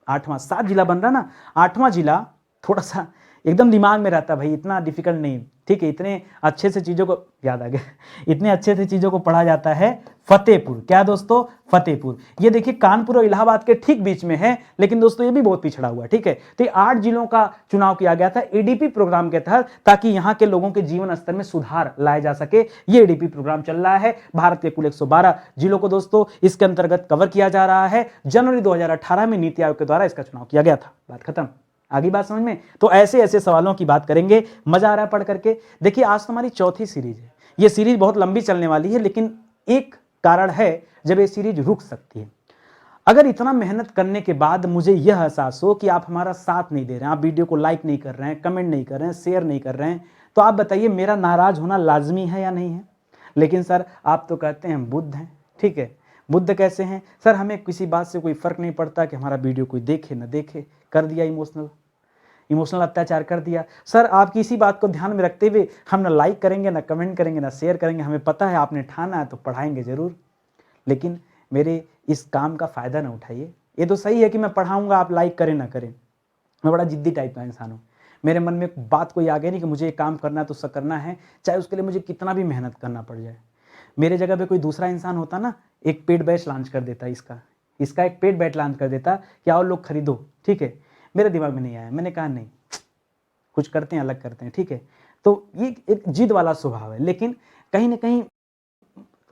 8वां। 7 जिला बन रहा ना, 8वां जिला थोड़ा सा एकदम दिमाग में रहता भाई, इतना डिफिकल्ट नहीं। ठीक है, इतने अच्छे से चीजों को याद आ गया, इतने अच्छे से चीजों को पढ़ा जाता है। फतेहपुर। क्या दोस्तों? फतेहपुर। ये देखिए कानपुर और इलाहाबाद के ठीक बीच में है, लेकिन दोस्तों ये भी बहुत पिछड़ा हुआ है। ठीक है, तो ये 8 जिलों का चुनाव किया गया था एडीपी प्रोग्राम के तहत, ताकि यहाँ के लोगों के जीवन स्तर में सुधार लाया जा सके। ये एडीपी प्रोग्राम चल रहा है। भारत के कुल 112 जिलों को दोस्तों इसके अंतर्गत कवर किया जा रहा है। जनवरी 2018 में नीति आयोग के द्वारा इसका चुनाव किया गया था। बात खत्म। आगे बात समझ में? तो ऐसे ऐसे सवालों की बात करेंगे, मजा आ रहा है पढ़ करके। देखिए आज तो हमारी चौथी सीरीज है, ये सीरीज बहुत लंबी चलने वाली है, लेकिन एक कारण है जब ये सीरीज रुक सकती है। अगर इतना मेहनत करने के बाद मुझे यह एहसास हो कि आप हमारा साथ नहीं दे रहे हैं, आप वीडियो को लाइक नहीं कर रहे हैं, कमेंट नहीं कर रहे हैं, शेयर नहीं कर रहे हैं, तो आप बताइए मेरा नाराज होना लाजमी है या नहीं है? लेकिन सर आप तो कहते हैं हम बुद्ध हैं। ठीक है, बुद्ध कैसे हैं सर? हमें किसी बात से कोई फर्क नहीं पड़ता कि हमारा वीडियो कोई देखे ना देखे, कर दिया इमोशनल अत्याचार कर दिया। सर आपकी इसी बात को ध्यान में रखते हुए हम ना लाइक करेंगे, ना कमेंट करेंगे, ना शेयर करेंगे। हमें पता है आपने ठाना है तो पढ़ाएंगे जरूर, लेकिन मेरे इस काम का फ़ायदा ना उठाइए। ये तो सही है कि मैं पढ़ाऊंगा, आप लाइक करें ना करें, मैं बड़ा जिद्दी टाइप का इंसान हूँ। मेरे मन में बात कोई आ गई नहीं कि मुझे ये काम करना है तो सब करना है, चाहे उसके लिए मुझे कितना भी मेहनत करना पड़ जाए। मेरे जगह पे कोई दूसरा इंसान होता ना, एक पेड बैच लॉन्च कर देता, इसका एक पेड बैच लॉन्च कर देता कि आओ लोग खरीदो। ठीक है, मेरे दिमाग में नहीं आया, मैंने कहा नहीं, कुछ करते हैं अलग करते हैं। ठीक है, तो ये एक जिद वाला स्वभाव है, लेकिन कहीं ना कहीं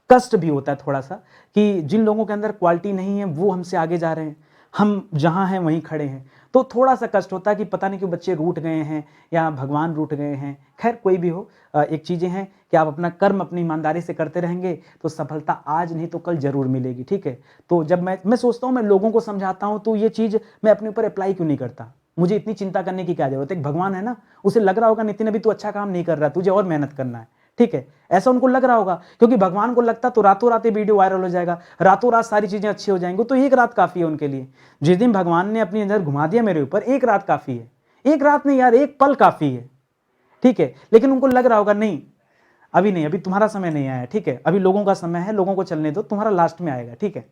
कष्ट भी होता है थोड़ा सा कि जिन लोगों के अंदर क्वालिटी नहीं है वो हमसे आगे जा रहे हैं, हम जहाँ हैं वहीं खड़े हैं, तो थोड़ा सा कष्ट होता है कि पता नहीं क्यों बच्चे रूठ गए हैं या भगवान रूठ गए हैं। खैर कोई भी हो, एक चीज़ें हैं कि आप अपना कर्म अपनी ईमानदारी से करते रहेंगे तो सफलता आज नहीं तो कल जरूर मिलेगी। ठीक है, तो जब मैं सोचता हूँ, मैं लोगों को समझाता हूँ, तो ये चीज़ मैं अपने ऊपर अप्लाई क्यों नहीं करता? मुझे इतनी चिंता करने की क्या जरूरत है? एक भगवान है ना, उसे लग रहा होगा नितिन अभी तू अच्छा काम नहीं कर रहा, तुझे और मेहनत करना है। ठीक है, ऐसा उनको लग रहा होगा, क्योंकि भगवान को लगता तो रातों रात ये वीडियो वायरल हो जाएगा, रातों रात सारी चीजें अच्छी हो जाएंगी। तो एक रात काफी है उनके लिए। जिस दिन भगवान ने अपनी नजर घुमा दिया मेरे ऊपर, एक रात काफी है। एक रात नहीं यार, एक पल काफी है। ठीक है, लेकिन उनको लग रहा होगा नहीं अभी नहीं, अभी तुम्हारा समय नहीं आया। ठीक है, अभी लोगों का समय है, लोगों को चलने दो, तुम्हारा लास्ट में आएगा। ठीक है,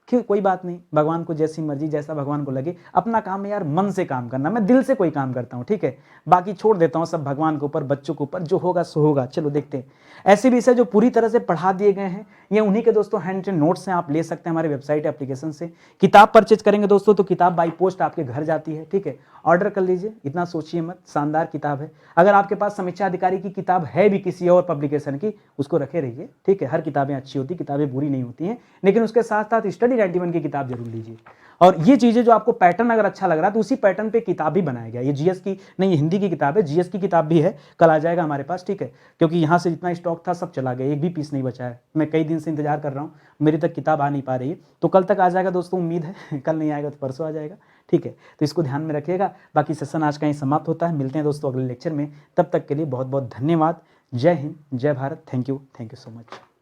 क्यों? कोई बात नहीं, भगवान को जैसी मर्जी, जैसा भगवान को लगे। अपना काम है यार मन से काम करना, मैं दिल से कोई काम करता हूँ। ठीक है, बाकी छोड़ देता हूँ सब भगवान के ऊपर, बच्चों के ऊपर, जो होगा सो होगा। चलो देखते हैं। ऐसे विषय जो पूरी तरह से पढ़ा दिए गए हैं, ये उन्हीं के दोस्तों हैंड रिटन नोट्स हैं, आप ले सकते हैं हमारे वेबसाइट एप्लीकेशन से। किताब परचेज करेंगे दोस्तों तो किताब बाई पोस्ट आपके घर जाती है। ठीक है, ऑर्डर कर लीजिए, इतना सोचिए मत, शानदार किताब है। अगर आपके पास समीक्षा अधिकारी की किताब है भी किसी और पब्लिकेशन की, उसको रखे रहिए। ठीक है, हर किताबें अच्छी होती, किताबें बुरी नहीं होती हैं, लेकिन उसके साथ साथ स्टडी वाली 91 की किताब जरूर लीजिए। और ये चीज़ें जो आपको पैटर्न अगर अच्छा लग रहा है तो उसी पैटर्न पे किताब भी बनाया गया। ये जीएस की नहीं, हिंदी की किताब है, जीएस की किताब भी है, कल आ जाएगा हमारे पास, ठीक है, क्योंकि यहाँ से जितना स्टॉक था सब चला गया, एक भी पीस नहीं बचा है। मैं कई दिन से इंतजार कर रहा हूँ, मेरी तक किताब आ नहीं पा रही है, तो कल तक आ जाएगा दोस्तों, उम्मीद है कल नहीं आएगा तो परसों आ जाएगा, ठीक है। तो इसको ध्यान में रखिएगा। बाकी सेशन आज का ही समाप्त होता है, मिलते हैं दोस्तों अगले लेक्चर में, तब तक के लिए बहुत बहुत धन्यवाद। जय हिंद, जय Bharat, thank you so much.